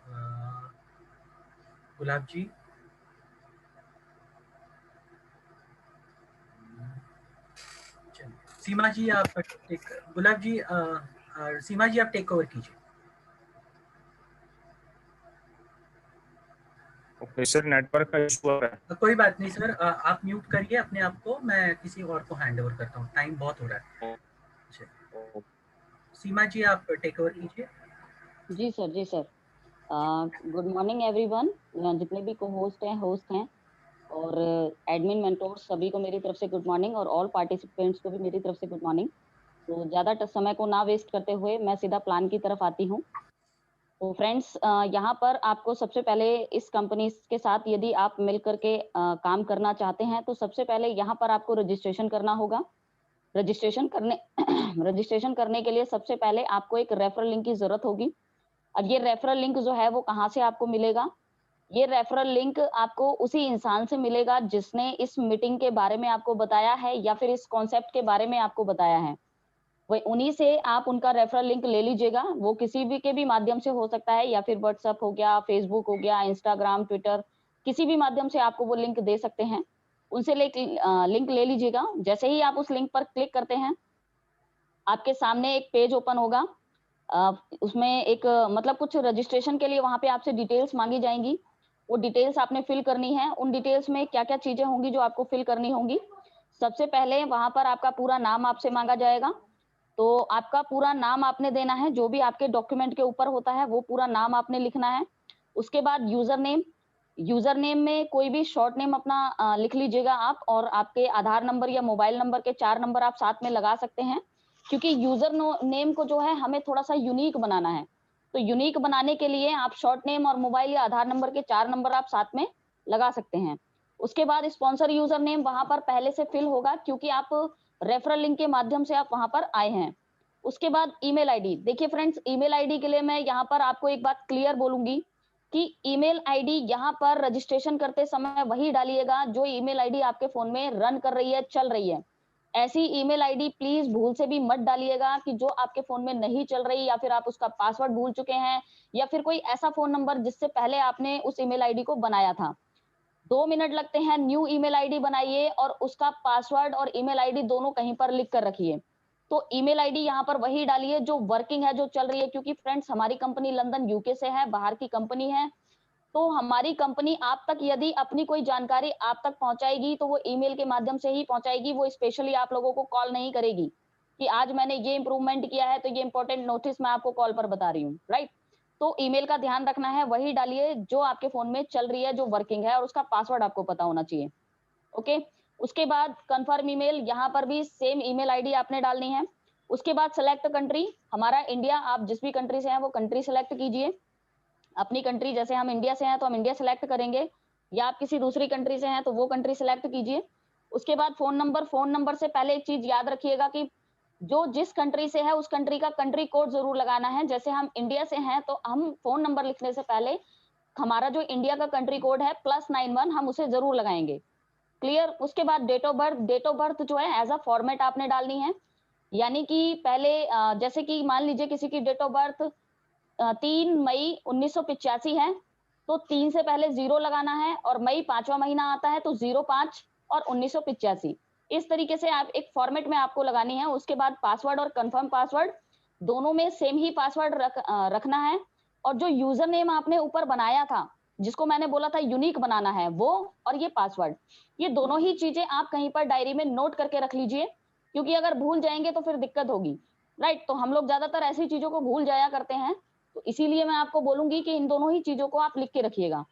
गुलाब जी, सीमा जी आप गुलाब जी सीमा जी आप टेक ओवर कीजिए। ओके सर, नेटवर्क का इशू आ रहा है। कोई बात नहीं सर, आप म्यूट करिए अपने आप को, मैं किसी और को हैंड ओवर करता हूँ, टाइम बहुत हो रहा है। सीमा जी आप टेक ओवर कीजिए। जी सर, जी सर। गुड मॉर्निंग एवरीवन, जितने भी को होस्ट हैं और एडमिन मेंटोर सभी को मेरी तरफ से गुड मॉर्निंग, और ऑल पार्टिसिपेंट्स को भी मेरी तरफ से गुड मॉर्निंग। तो ज़्यादा समय को ना वेस्ट करते हुए मैं सीधा प्लान की तरफ आती हूँ। तो फ्रेंड्स, यहाँ पर आपको सबसे पहले इस कंपनी के साथ यदि आप मिल करके काम करना चाहते हैं तो सबसे पहले यहाँ पर आपको रजिस्ट्रेशन करना होगा। रजिस्ट्रेशन करने के लिए सबसे पहले आपको एक रेफरल लिंक की जरूरत होगी। अब ये रेफरल लिंक जो है वो कहाँ से आपको मिलेगा? ये रेफरल लिंक आपको उसी इंसान से मिलेगा जिसने इस मीटिंग के बारे में आपको बताया है या फिर इस कॉन्सेप्ट के बारे में आपको बताया है। वही उन्हीं से आप उनका रेफरल लिंक ले लीजिएगा। वो किसी भी के भी माध्यम से हो सकता है, या फिर व्हाट्सएप हो गया, फेसबुक हो गया, इंस्टाग्राम, ट्विटर, किसी भी माध्यम से आपको वो लिंक दे सकते हैं। उनसे लिंक ले लीजिएगा। जैसे ही आप उस लिंक पर क्लिक करते हैं, आपके सामने एक पेज ओपन होगा। उसमें एक मतलब कुछ रजिस्ट्रेशन के लिए वहां पे आपसे डिटेल्स मांगी जाएंगी। वो डिटेल्स आपने फिल करनी है। उन डिटेल्स में क्या क्या चीजें होंगी जो आपको फिल करनी होंगी? सबसे पहले वहां पर आपका पूरा नाम आपसे मांगा जाएगा। तो आपका पूरा नाम आपने देना है, जो भी आपके डॉक्यूमेंट के ऊपर होता है वो पूरा नाम आपने लिखना है। उसके बाद यूजर नेम में कोई भी शॉर्ट नेम अपना लिख लीजिएगा आप, और आपके आधार नंबर या मोबाइल नंबर के 4 नंबर आप साथ में लगा सकते हैं, क्योंकि यूजर नेम को जो है हमें थोड़ा सा यूनिक बनाना है। तो यूनिक बनाने के लिए आप शॉर्ट नेम और मोबाइल या आधार नंबर के 4 नंबर आप साथ में लगा सकते हैं। उसके बाद स्पॉन्सर यूजर नेम वहां पर पहले से फिल होगा, क्योंकि आप रेफरल लिंक के माध्यम से आप वहां पर आए हैं। उसके बाद ईमेल आईडी। देखिए फ्रेंड्स, ईमेल आईडी के लिए मैं यहाँ पर आपको एक बात क्लियर बोलूंगी कि ईमेल आईडी यहाँ पर रजिस्ट्रेशन करते समय वही डालिएगा जो ईमेल आईडी आपके फोन में रन कर रही है, चल रही है। ऐसी ईमेल आईडी प्लीज भूल से भी मत डालिएगा कि जो आपके फोन में नहीं चल रही, या फिर आप उसका पासवर्ड भूल चुके हैं, या फिर कोई ऐसा फोन नंबर जिससे पहले आपने उस ईमेल आईडी को बनाया था। 2 मिनट लगते हैं, न्यू ईमेल आईडी बनाइए और उसका पासवर्ड और ईमेल आईडी दोनों कहीं पर लिख कर रखिए। तो ईमेल आईडी यहाँ पर वही डालिए जो वर्किंग है, जो चल रही है, क्योंकि फ्रेंड्स हमारी कंपनी लंदन यूके से है, बाहर की कंपनी है। तो हमारी कंपनी आप तक यदि अपनी कोई जानकारी आप तक पहुंचाएगी तो वो ईमेल के माध्यम से ही पहुंचाएगी। वो स्पेशली आप लोगों को कॉल नहीं करेगी कि आज मैंने ये इंप्रूवमेंट किया है तो ये इंपॉर्टेंट नोटिस मैं आपको कॉल पर बता रही हूँ, राइट? तो ईमेल का ध्यान रखना है, वही डालिए जो आपके फोन में चल रही है, जो वर्किंग है, और उसका पासवर्ड आपको पता होना चाहिए। ओके, उसके बाद कंफर्म ईमेल, यहाँ पर भी सेम ईमेल आईडी आपने डालनी है। उसके बाद सेलेक्ट कंट्री, हमारा इंडिया, आप जिस भी कंट्री से हैं वो कंट्री सेलेक्ट कीजिए। अपनी कंट्री, जैसे हम इंडिया से हैं तो हम इंडिया सेलेक्ट करेंगे, या आप किसी दूसरी कंट्री से हैं तो वो कंट्री सेलेक्ट कीजिए। उसके बाद फोन नंबर से पहले एक चीज याद रखिएगा कि जो जिस कंट्री से है उस कंट्री का कंट्री कोड जरूर लगाना है। जैसे हम इंडिया से हैं तो हम फोन नंबर लिखने से पहले हमारा जो इंडिया का कंट्री कोड है +91 हम उसे जरूर लगाएंगे। क्लियर? उसके बाद डेट ऑफ बर्थ जो है एज अ फॉर्मेट आपने डालनी है। यानी कि पहले जैसे कि मान लीजिए किसी की डेट ऑफ बर्थ 3 मई 1985 है, तो 3 से पहले 0 लगाना है, और मई 5वां महीना आता है तो 05 और 1985। इस तरीके से आप एक फॉर्मेट में आपको लगानी है। उसके बाद पासवर्ड और कंफर्म पासवर्ड दोनों में सेम ही पासवर्ड रखना है। और जो यूजर नेम आपने ऊपर बनाया था, जिसको मैंने बोला था यूनिक बनाना है, वो और ये पासवर्ड, ये दोनों ही चीजें आप कहीं पर डायरी में नोट करके रख लीजिए, क्योंकि अगर भूल जाएंगे तो फिर दिक्कत होगी, राइट। तो हम लोग ज्यादातर ऐसी चीजों को भूल जाया करते हैं, तो इसीलिए मैं आपको बोलूंगी कि इन दोनों ही चीजों को आप लिख के रखिएगा।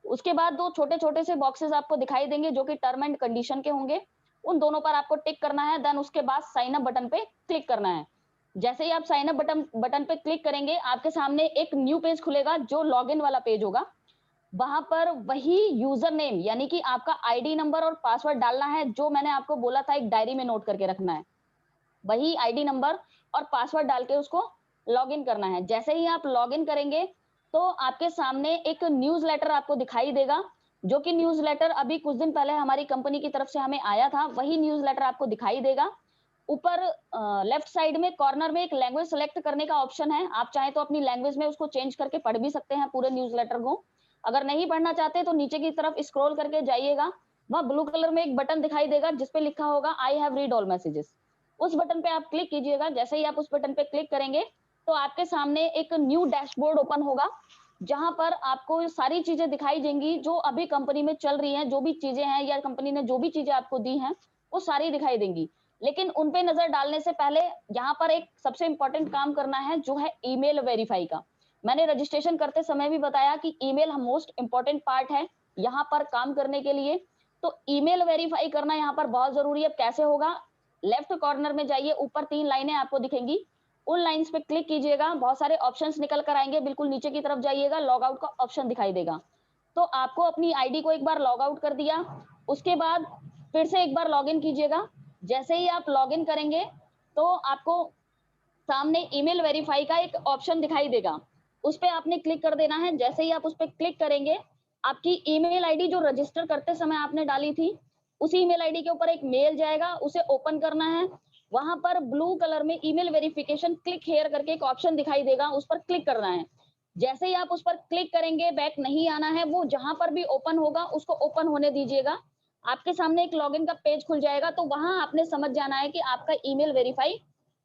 उसके बाद दो छोटे छोटे से बॉक्सेस आपको दिखाई देंगे जो कि टर्म एंड कंडीशन के होंगे, उन दोनों पर आपको टिक करना है। देन उसके बाद साइन अप बटन पे क्लिक करना है। जैसे ही आप साइन अप बटन पे क्लिक करेंगे, आपके सामने एक न्यू पेज खुलेगा जो लॉगिन वाला पेज होगा। वहां पर वही यूजर नेम यानी कि आपका आईडी नंबर और पासवर्ड डालना है, जो मैंने आपको बोला था एक डायरी में नोट करके रखना है। वही आईडी नंबर और पासवर्ड डाल के उसको लॉगिन करना है। जैसे ही आप लॉगिन करेंगे तो आपके सामने एक न्यूज़लेटर आपको दिखाई देगा, जो कि न्यूज़लेटर अभी कुछ दिन पहले हमारी कंपनी की तरफ से हमें आया था। वही न्यूज़लेटर आपको दिखाई देगा। ऊपर लेफ्ट साइड में कॉर्नर में एक लैंग्वेज सेलेक्ट करने का ऑप्शन है। आप चाहे तो अपनी लैंग्वेज में उसको चेंज करके पढ़ भी सकते हैं पूरे न्यूज़लेटर को। अगर नहीं पढ़ना चाहते तो नीचे की तरफ स्क्रॉल करके जाइएगा, वहां ब्लू कलर में एक बटन दिखाई देगा जिसपे लिखा होगा I have read all messages. उस बटन पे आप क्लिक कीजिएगा। जैसे ही आप उस बटन पे क्लिक करेंगे तो आपके सामने एक न्यू डैशबोर्ड ओपन होगा, जहां पर आपको सारी चीजें दिखाई देंगी जो अभी कंपनी में चल रही हैं, जो भी चीजें हैं या कंपनी ने जो भी चीजें आपको दी हैं वो सारी दिखाई देंगी। लेकिन उन पे नजर डालने से पहले यहाँ पर एक सबसे इंपॉर्टेंट काम करना है, जो है ईमेल वेरीफाई का। मैंने रजिस्ट्रेशन करते समय भी बताया कि ईमेल मोस्ट इंपॉर्टेंट पार्ट है यहाँ पर काम करने के लिए। तो ईमेल वेरीफाई करना यहाँ पर बहुत जरूरी है। कैसे होगा? लेफ्ट कॉर्नर में जाइए, ऊपर 3 लाइनें आपको दिखेंगी, उन लाइंस पे क्लिक कीजिएगा। बहुत सारे ऑप्शंस निकल कर आएंगे, बिल्कुल नीचे की तरफ जाइएगा, लॉग आउट का ऑप्शन दिखाई देगा। तो आपको अपनी आईडी को एक बार लॉग आउट कर दिया, उसके बाद फिर से एक बार लॉग इन कीजिएगा। जैसे ही आप लॉग इन करेंगे तो आपको सामने ईमेल वेरीफाई का एक ऑप्शन दिखाई देगा, उस पर आपने क्लिक कर देना है। जैसे ही आप उस पर क्लिक करेंगे, आपकी ईमेल आईडी जो रजिस्टर करते समय आपने डाली थी, उसी ईमेल आईडी के ऊपर एक मेल जाएगा, उसे ओपन करना है। वहां पर ब्लू कलर में ईमेल वेरिफिकेशन क्लिक हेयर करके एक ऑप्शन दिखाई देगा, उस पर क्लिक करना है। जैसे ही आप उस पर क्लिक करेंगे, बैक नहीं आना है, वो जहां पर भी ओपन होगा उसको ओपन होने दीजिएगा। आपके सामने एक लॉगिन का पेज खुल जाएगा, तो वहां आपने समझ जाना है कि आपका ईमेल वेरीफाई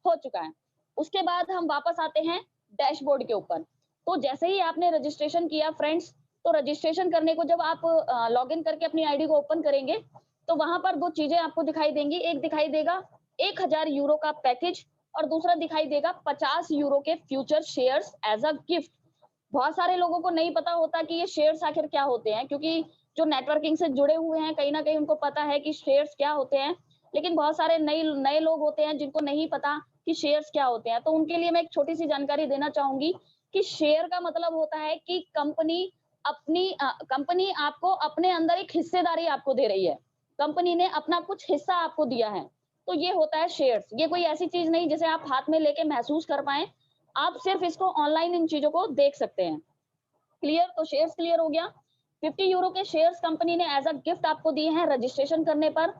हो चुका है। उसके बाद हम वापस आते हैं डैशबोर्ड के ऊपर। तो जैसे ही आपने रजिस्ट्रेशन किया फ्रेंड्स, तो रजिस्ट्रेशन करने को जब आप लॉगिन करके अपनी आईडी को ओपन करेंगे तो वहां पर 2 चीजें आपको दिखाई देंगी। एक दिखाई देगा 1000 यूरो का पैकेज और दूसरा दिखाई देगा 50 यूरो के future shares as a gift. बहुत सारे लोगों को नहीं पता होता कि ये शेयर्स आखिर क्या होते हैं, क्योंकि जो नेटवर्किंग से जुड़े हुए हैं कहीं ना कहीं उनको पता है कि शेयर्स क्या होते हैं, लेकिन बहुत सारे नए लोग होते हैं जिनको नहीं पता कि शेयर्स क्या होते हैं। तो उनके लिए मैं एक छोटी सी जानकारी देना चाहूंगी कि शेयर का मतलब होता है कि कंपनी आपको अपने अंदर एक हिस्सेदारी आपको दे रही है, कंपनी ने अपना कुछ हिस्सा आपको दिया है, तो ये होता है शेयर्स। ये कोई ऐसी चीज नहीं जिसे आप हाथ में लेके महसूस कर पाए, आप सिर्फ इसको ऑनलाइन इन चीजों को देख सकते हैं। क्लियर? तो शेयर्स क्लियर हो गया। 50 यूरो के शेयर्स कंपनी ने एज अ गिफ्ट आपको दिए हैं रजिस्ट्रेशन करने पर।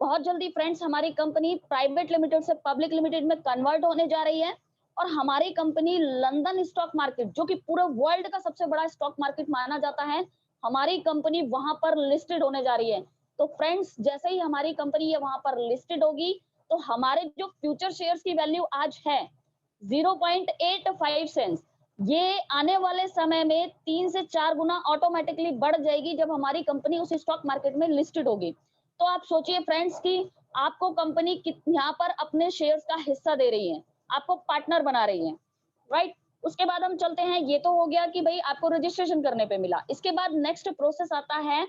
बहुत जल्दी फ्रेंड्स हमारी कंपनी प्राइवेट लिमिटेड से पब्लिक लिमिटेड में कन्वर्ट होने जा रही है, और हमारी कंपनी लंदन स्टॉक मार्केट, जो कि पूरे वर्ल्ड का सबसे बड़ा स्टॉक मार्केट माना जाता है, हमारी कंपनी वहां पर लिस्टेड होने जा रही है। तो फ्रेंड्स जैसे ही हमारी कंपनी ये वहां पर लिस्टेड होगी, तो हमारे जो फ्यूचर शेयर्स की वैल्यू आज है 0.85 सेंट्स, ये आने वाले समय में 3 से 4 गुना ऑटोमेटिकली बढ़ जाएगी जब हमारी कंपनी उस स्टॉक मार्केट में लिस्टेड होगी। तो आप सोचिए फ्रेंड्स कि आपको कंपनी यहाँ पर अपने शेयर्स का हिस्सा दे रही है, आपको पार्टनर बना रही है, राइट। उसके बाद हम चलते हैं, ये तो हो गया कि भाई आपको रजिस्ट्रेशन करने पे मिला। इसके बाद नेक्स्ट प्रोसेस आता है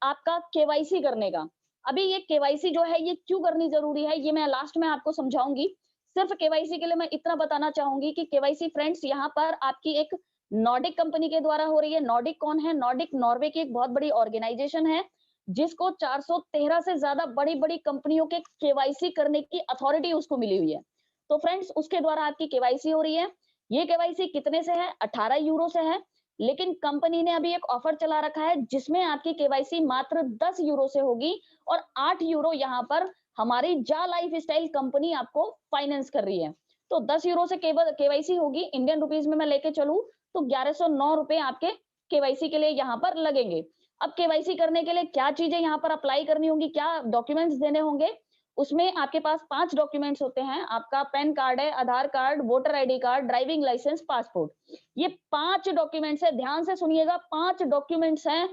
आपका केवाईसी करने का। अभी ये केवाईसी जो है ये क्यों करनी जरूरी है, ये मैं लास्ट में आपको समझाऊंगी। सिर्फ केवाईसी के लिए मैं इतना बताना चाहूंगी कि केवाईसी फ्रेंड्स यहाँ पर आपकी एक नॉर्डिक कंपनी के द्वारा हो रही है। नॉर्डिक कौन है? नॉर्डिक नॉर्वे की एक बहुत बड़ी ऑर्गेनाइजेशन है, जिसको 413 से ज्यादा बड़ी बड़ी कंपनियों के केवाईसी करने की अथॉरिटी उसको मिली हुई है। तो फ्रेंड्स उसके द्वारा आपकी केवाईसी हो रही है। ये केवाईसी कितने से है? 18 यूरो से है, लेकिन कंपनी ने अभी एक ऑफर चला रखा है जिसमें आपकी केवाईसी मात्र 10 यूरो से होगी, और 8 यूरो यहाँ पर हमारी जा लाइफ स्टाइल कंपनी आपको फाइनेंस कर रही है। तो 10 यूरो से केवल केवाईसी होगी। इंडियन रुपीज में मैं लेके चलूं तो 1109 रुपए आपके केवाईसी के लिए यहाँ पर लगेंगे। अब केवाईसी करने के लिए क्या चीजें यहाँ पर अप्लाई करनी होंगी, क्या डॉक्यूमेंट्स देने होंगे? उसमें आपके पास 5 डॉक्यूमेंट्स होते हैं। आपका पैन कार्ड है, Aadhaar card, voter ID card, driving licence, passport. ये 5 डॉक्यूमेंट्स है, ध्यान से सुनिएगा, 5 डॉक्यूमेंट्स हैं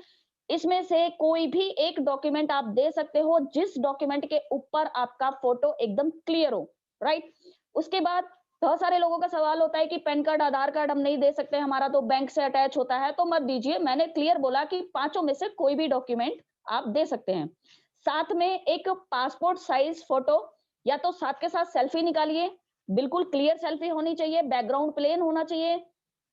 इसमें से कोई भी एक डॉक्यूमेंट आप दे सकते हो जिस डॉक्यूमेंट के ऊपर आपका फोटो एकदम क्लियर हो, राइट। उसके बाद बहुत सारे लोगों का सवाल होता है कि पैन कार्ड, आधार कार्ड हम नहीं दे सकते, हमारा तो बैंक से अटैच होता है, तो मत दीजिए। मैंने क्लियर बोला कि पांचों में से कोई भी डॉक्यूमेंट आप दे सकते हैं। साथ में एक पासपोर्ट साइज फोटो, या तो साथ के साथ सेल्फी निकालिए, बिल्कुल क्लियर सेल्फी होनी चाहिए, बैकग्राउंड प्लेन होना चाहिए,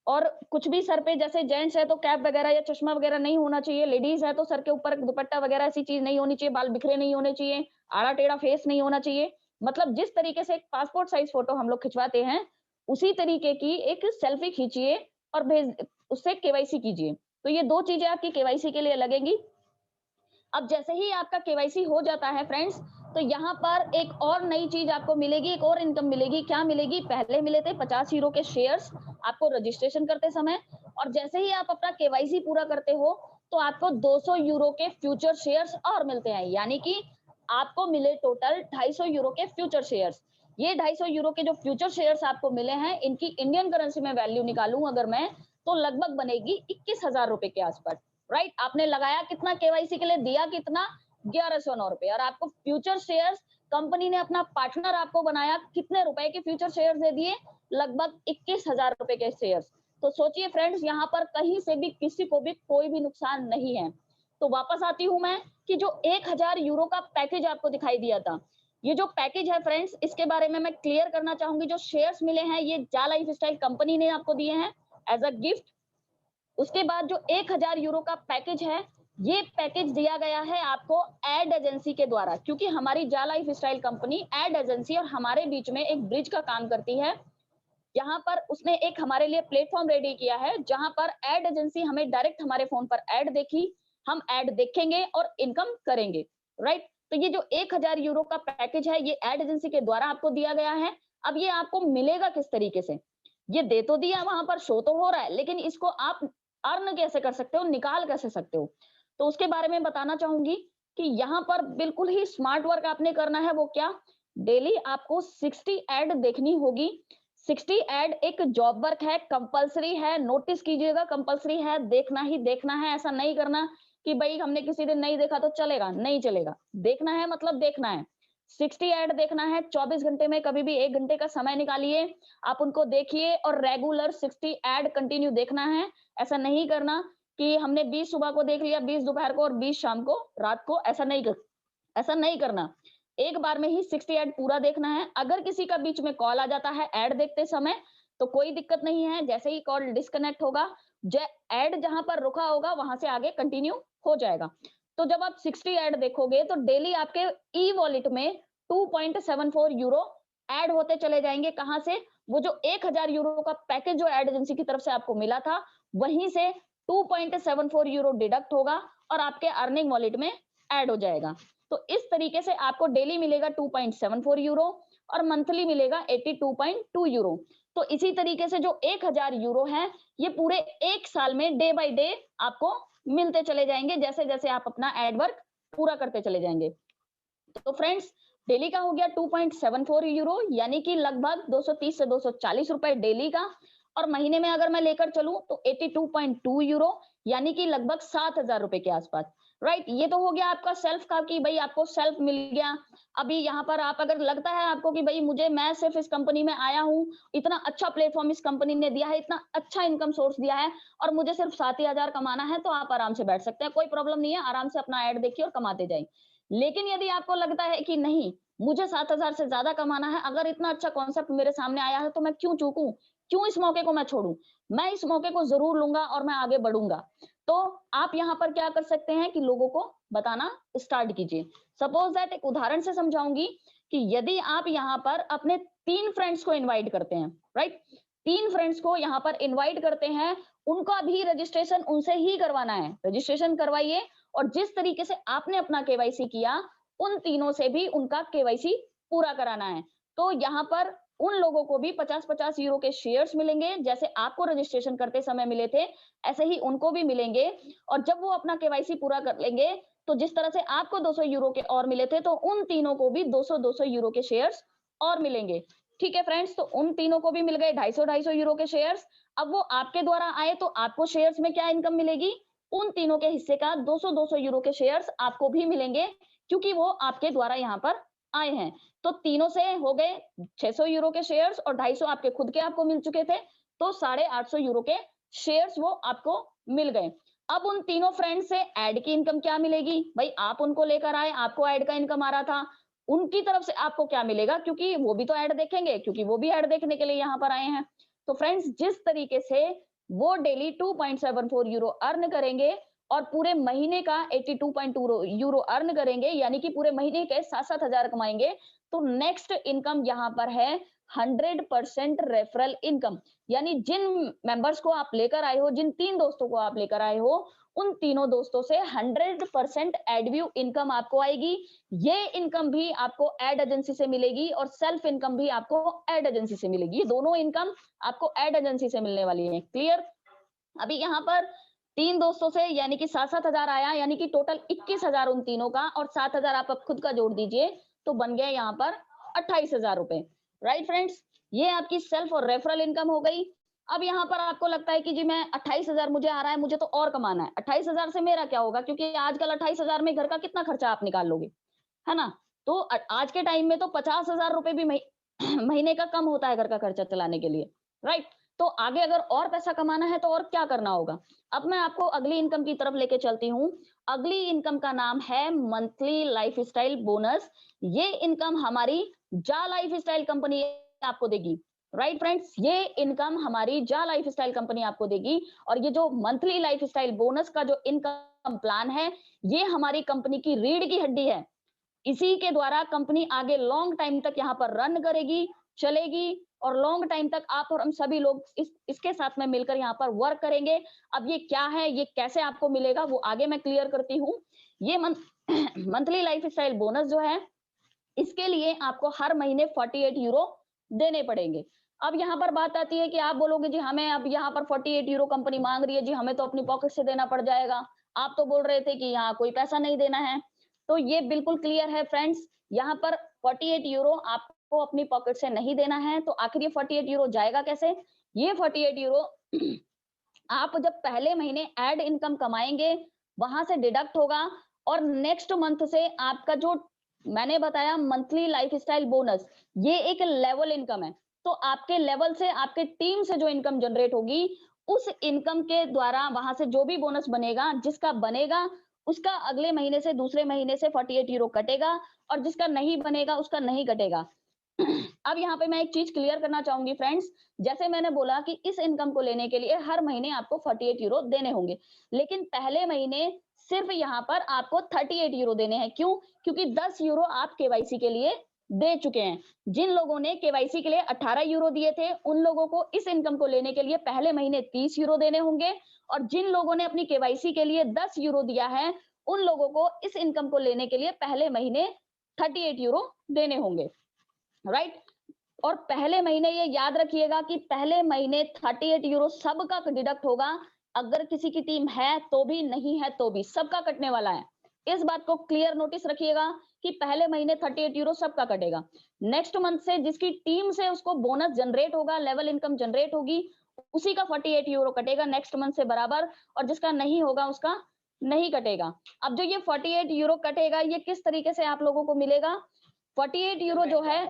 और कुछ भी सर पे, जैसे जेंट्स है तो कैप वगैरह या चश्मा वगैरह नहीं होना चाहिए, लेडीज है तो सर के ऊपर दुपट्टा वगैरह ऐसी चीज नहीं होनी चाहिए, बाल बिखरे नहीं होने चाहिए, आड़ा टेढ़ा फेस नहीं होना चाहिए। मतलब जिस तरीके से एक पासपोर्ट साइज फोटो हम लोग खिंचवाते हैं, उसी तरीके की एक सेल्फी खींचिए और भेज, उससे केवाईसी कीजिए। तो ये दो चीजें आपकी केवाईसी के लिए लगेंगी। अब जैसे ही आपका केवाईसी हो जाता है फ्रेंड्स, तो यहाँ पर एक और नई चीज आपको मिलेगी, एक और इनकम मिलेगी। क्या मिलेगी? पहले मिले थे 50 यूरो के शेयर्स आपको रजिस्ट्रेशन करते समय, और जैसे ही आप अपना केवाईसी पूरा करते हो तो आपको 200 यूरो के फ्यूचर शेयर्स और मिलते हैं, यानी कि आपको मिले टोटल 250 यूरो के फ्यूचर शेयर्स। ये 250 यूरो के जो फ्यूचर शेयर्स आपको मिले हैं, इनकी इंडियन करेंसी में वैल्यू निकालूं अगर मैं, तो लगभग बनेगी 21,000 रुपए के आसपास, राइट। आपने लगाया कितना केवाईसी के लिए, दिया कितना? 1109 रुपए, और आपको फ्यूचर शेयर्स कंपनी ने अपना पार्टनर आपको बनाया, कितने रुपए के फ्यूचर शेयर्स दे दिए? लगभग 21,000 रुपए के शेयर्स। तो सोचिए फ्रेंड्स, यहाँ पर कहीं से भी किसी को भी कोई भी नुकसान नहीं है। तो वापस आती हूं मैं कि जो 1000 यूरो का पैकेज आपको दिखाई दिया था, ये जो पैकेज है फ्रेंड्स, इसके बारे में मैं क्लियर करना चाहूंगी। जो शेयर्स मिले हैं ये जा लाइफ स्टाइल कंपनी ने आपको दिए हैं एज अ गिफ्ट। उसके बाद जो 1000 यूरो का पैकेज है, ये पैकेज दिया गया है आपको एड एजेंसी के द्वारा, क्योंकि हमारी जा life style company ad agency और हमारे बीच में एक ब्रिज का काम करती है। यहाँ पर उसने एक हमारे लिए प्लेटफॉर्म रेडी किया है, जहां पर एड एजेंसी हमें डायरेक्ट हमारे फोन पर एड देखी, हम एड देखेंगे और इनकम करेंगे, राइट। तो ये जो 1000 यूरो का पैकेज है, ये एड एजेंसी के द्वारा आपको दिया गया है। अब ये आपको मिलेगा किस तरीके से? ये दे तो दिया, वहां पर शो तो हो रहा है, लेकिन इसको आप अर्न कैसे कर सकते हो, निकाल कैसे सकते हो, तो उसके बारे में बताना चाहूंगी कि यहाँ पर बिल्कुल ही स्मार्ट वर्क आपने करना है। वो क्या? डेली आपको 60 एड देखनी होगी। 60 एड एक जॉब वर्क है, कंपलसरी है, नोटिस कीजिएगा, कंपलसरी है, देखना ही देखना है। ऐसा नहीं करना कि भाई हमने किसी दिन नहीं देखा तो चलेगा, नहीं चलेगा। देखना है मतलब देखना है। 60 एड देखना है 24 घंटे में, कभी भी 1 घंटे का समय निकालिए, आप उनको देखिए और रेगुलर 60 एड कंटिन्यू देखना है। ऐसा नहीं करना कि हमने 20 सुबह को देख लिया, 20 दोपहर को और 20 शाम को, रात को, ऐसा नहीं करना। एक बार में ही 60 एड पूरा देखना है। अगर किसी का बीच में कॉल आ जाता है एड देखते समय, तो कोई दिक्कत नहीं है, जैसे ही कॉल डिस्कनेक्ट होगा, एड जहां पर रुका होगा वहां से आगे कंटिन्यू हो जाएगा। तो जब आप 60 एड देखोगे तो डेली आपके ई वॉलेट में 2.74 यूरो एड होते चले जाएंगे। कहां से? वो जो 1000 यूरो का पैकेज जो एड एजेंसी की तरफ से आपको मिला था, वहीं से 2.74 यूरो डिडक्ट होगा और आपके अर्निंग वॉलेट में ऐड हो जाएगा। तो इस तरीके से आपको डेली मिलेगा 2.74 यूरो और मंथली मिलेगा 82.2 यूरो। तो इसी तरीके से जो 1000 यूरो है, ये पूरे एक साल में डे बाय डे आपको मिलते चले जाएंगे, जैसे जैसे आप अपना एड वर्क पूरा करते चले जाएंगे। तो फ्रेंड्स, डेली का हो गया 2.74 यूरो, यानी कि लगभग 230 से 240 रुपए डेली का। और महीने में अगर मैं लेकर चलूं तो 82.2 यूरो, यानी कि लगभग 7000 रुपए के आसपास, राइट। ये तो हो गया आपका सेल्फ का, कि भाई आपको सेल्फ मिल गया। अभी यहाँ पर आप अगर लगता है आपको कि भाई मैं सिर्फ इस कंपनी में आया हूँ, इतना अच्छा प्लेटफॉर्म इस कंपनी ने दिया है, इतना अच्छा इनकम सोर्स दिया है, और मुझे सिर्फ 7,000 कमाना है, तो आप आराम से बैठ सकते हैं, कोई प्रॉब्लम नहीं है, आराम से अपना एड देखिए और कमाते जाए। लेकिन यदि आपको लगता है कि नहीं, मुझे 7,000 से ज्यादा कमाना है, अगर इतना अच्छा कॉन्सेप्ट मेरे सामने आया है तो मैं क्यों चूकूं, क्यों इस मौके को मैं छोड़ूं, मैं इस मौके को जरूर लूंगा और मैं आगे बढ़ूंगा। तो आप यहाँ पर क्या कर सकते हैं कि लोगों को बताना स्टार्ट कीजिए। सपोज दैट, एक उदाहरण से समझाऊंगी कि यदि आप यहाँ पर अपने 3 फ्रेंड्स को इनवाइट करते हैं, राइट, 3 फ्रेंड्स को यहाँ पर इनवाइट करते हैं, उनका भी रजिस्ट्रेशन उनसे ही करवाना है। रजिस्ट्रेशन करवाइए, और जिस तरीके से आपने अपना केवाईसी किया, उन तीनों से भी उनका केवाईसी पूरा कराना है। तो यहाँ पर उन लोगों को भी 50-50 यूरो के शेयर्स मिलेंगे, जैसे आपको रजिस्ट्रेशन करते समय मिले थे, ऐसे ही उनको भी मिलेंगे। और जब वो अपना केवाईसी पूरा कर लेंगे, तो जिस तरह से आपको 200 यूरो के और मिले थे, तो उन तीनों को भी 200-200 यूरो के शेयर्स और मिलेंगे। ठीक है फ्रेंड्स, तो उन तीनों को भी मिल गए 250-250 यूरो के शेयर्स। अब वो आपके द्वारा आए तो आपको शेयर्स में क्या इनकम मिलेगी? उन तीनों के हिस्से का 200-200 यूरो के शेयर्स आपको भी मिलेंगे, क्योंकि वो आपके द्वारा यहाँ पर आए हैं। तो तीनों से हो गए 600 यूरो के शेयर्स और 250 आपके खुद के आपको मिल चुके थे, तो 850 यूरो के शेयर्स वो आपको मिल गए। अब उन तीनों फ्रेंड्स से ऐड की इनकम क्या मिलेगी? भाई आप उनको लेकर आए, आपको ऐड का इनकम आ रहा था, उनकी तरफ से आपको क्या मिलेगा? क्योंकि वो भी तो ऐड देखेंगे, क्योंकि वो भी ऐड देखने के लिए यहाँ पर आए हैं। तो फ्रेंड्स, जिस तरीके से वो डेली 2.74 यूरो अर्न करेंगे और पूरे महीने का 82.2 यूरो अर्न करेंगे, यानी कि पूरे महीने के 7-7 हजार कमाएंगे, तो नेक्स्ट इनकम यहाँ पर है 100% रेफरल इनकम। यानी जिन मेंबर्स को आप लेकर आए हो, जिन 3 दोस्तों को आप लेकर आए हो, उन तीनों दोस्तों से 100% एडव्यू इनकम आपको आएगी। ये इनकम भी आपको एड एजेंसी से मिलेगी और सेल्फ इनकम भी आपको एड एजेंसी से मिलेगी। ये दोनों इनकम आपको एड एजेंसी से मिलने वाली है। क्लियर? अभी यहाँ पर 3 दोस्तों से यानी कि 7-7 हजार आया, यानी कि टोटल 21 हजार उन तीनों का, और 7 हजार आप खुद का जोड़ दीजिए तो बन गया यहाँ पर 28 हजार रुपए। राइट फ्रेंड्स, ये आपकी सेल्फ और रेफरल इनकम हो गई। अब यहाँ पर आपको लगता है कि जी मैं 28 हजार मुझे आ रहा है, मुझे तो और कमाना है। 28 हजार से मेरा क्या होगा? क्योंकि आजकल 28 हजार में घर का कितना खर्चा आप निकाल लोगे, है ना? तो आज के टाइम में तो 50 हजार रुपए भी महीने का कम होता है घर का खर्चा चलाने के लिए। राइट? तो आगे अगर और पैसा कमाना है तो और क्या करना होगा? अब मैं आपको अगली इनकम की तरफ लेके चलती हूँ। अगली इनकम का नाम है मंथली लाइफस्टाइल बोनस। ये इनकम हमारी जा लाइफस्टाइल कंपनी आपको देगी। राइट फ्रेंड्स, ये इनकम हमारी जा लाइफस्टाइल कंपनी आपको देगी। और ये जो मंथली लाइफस्टाइल बोनस का जो इनकम प्लान है, ये हमारी कंपनी की रीढ़ की हड्डी है। इसी के द्वारा कंपनी आगे लॉन्ग टाइम तक यहाँ पर रन करेगी, चलेगी, और लॉन्ग टाइम तक आप और हम सभी लोग इसके साथ में मिलकर यहाँ पर वर्क करेंगे। अब ये क्या है, ये कैसे आपको मिलेगा, वो आगे मैं क्लियर करती हूँ। ये मंथली लाइफस्टाइल बोनस जो है, इसके लिए आपको हर महीने 48 यूरो देने पड़ेंगे। अब यहाँ पर बात आती है कि आप बोलोगे जी हमें अब यहाँ पर 48 यूरो कंपनी मांग रही है, जी हमें तो अपनी पॉकेट से देना पड़ जाएगा। आप तो बोल रहे थे कि यहाँ कोई पैसा नहीं देना है। तो ये बिल्कुल क्लियर है फ्रेंड्स, यहाँ पर 48 यूरो आपको अपनी पॉकेट से नहीं देना है। तो आखिर ये 48 यूरो जाएगा कैसे? ये 48 यूरो आप जब पहले महीने एड इनकम कमाएंगे, वहां से डिडक्ट होगा, और नेक्स्ट मंथ से आपका जो मैंने बताया मंथली लाइफस्टाइल बोनस, ये एक लेवल इनकम है। तो आपके लेवल से, आपके टीम से जो इनकम जनरेट होगी, उस इनकम के द्वारा वहां से जो भी बोनस बनेगा, जिसका बनेगा उसका अगले महीने से, दूसरे महीने से 48 यूरो कटेगा, और जिसका नहीं बनेगा उसका नहीं कटेगा। अब यहाँ पे मैं एक चीज क्लियर करना चाहूंगी फ्रेंड्स, जैसे मैंने बोला कि इस इनकम को लेने के लिए हर महीने आपको 48 यूरो देने होंगे, लेकिन पहले महीने सिर्फ यहाँ पर आपको 38 यूरो देने हैं। क्यों? क्योंकि 10 यूरो आप केवाईसी के लिए दे चुके हैं। जिन लोगों ने केवाईसी के लिए 18 यूरो दिए थे, उन लोगों को इस इनकम को लेने के लिए पहले महीने 30 यूरो देने होंगे, और जिन लोगों ने अपनी केवाईसी के लिए 10 यूरो दिया है, उन लोगों को इस इनकम को लेने के लिए पहले महीने 38 यूरो देने होंगे। राइट? और पहले महीने ये याद रखिएगा कि पहले महीने 38 यूरो सबका डिडक्ट होगा। अगर किसी की टीम है तो भी, नहीं है तो भी, सबका कटने वाला है। इस बात को क्लियर नोटिस रखिएगा कि पहले महीने 38 यूरो सबका कटेगा। नेक्स्ट मंथ से जिसकी टीम से उसको बोनस जनरेट होगा, लेवल इनकम जनरेट होगी, उसी का 48 यूरो कटेगा नेक्स्ट मंथ से बराबर, और जिसका नहीं होगा उसका नहीं कटेगा। अब जो ये 48 यूरो कटेगा, ये किस तरीके से आप लोगों को मिलेगा? 48 यूरो जो है,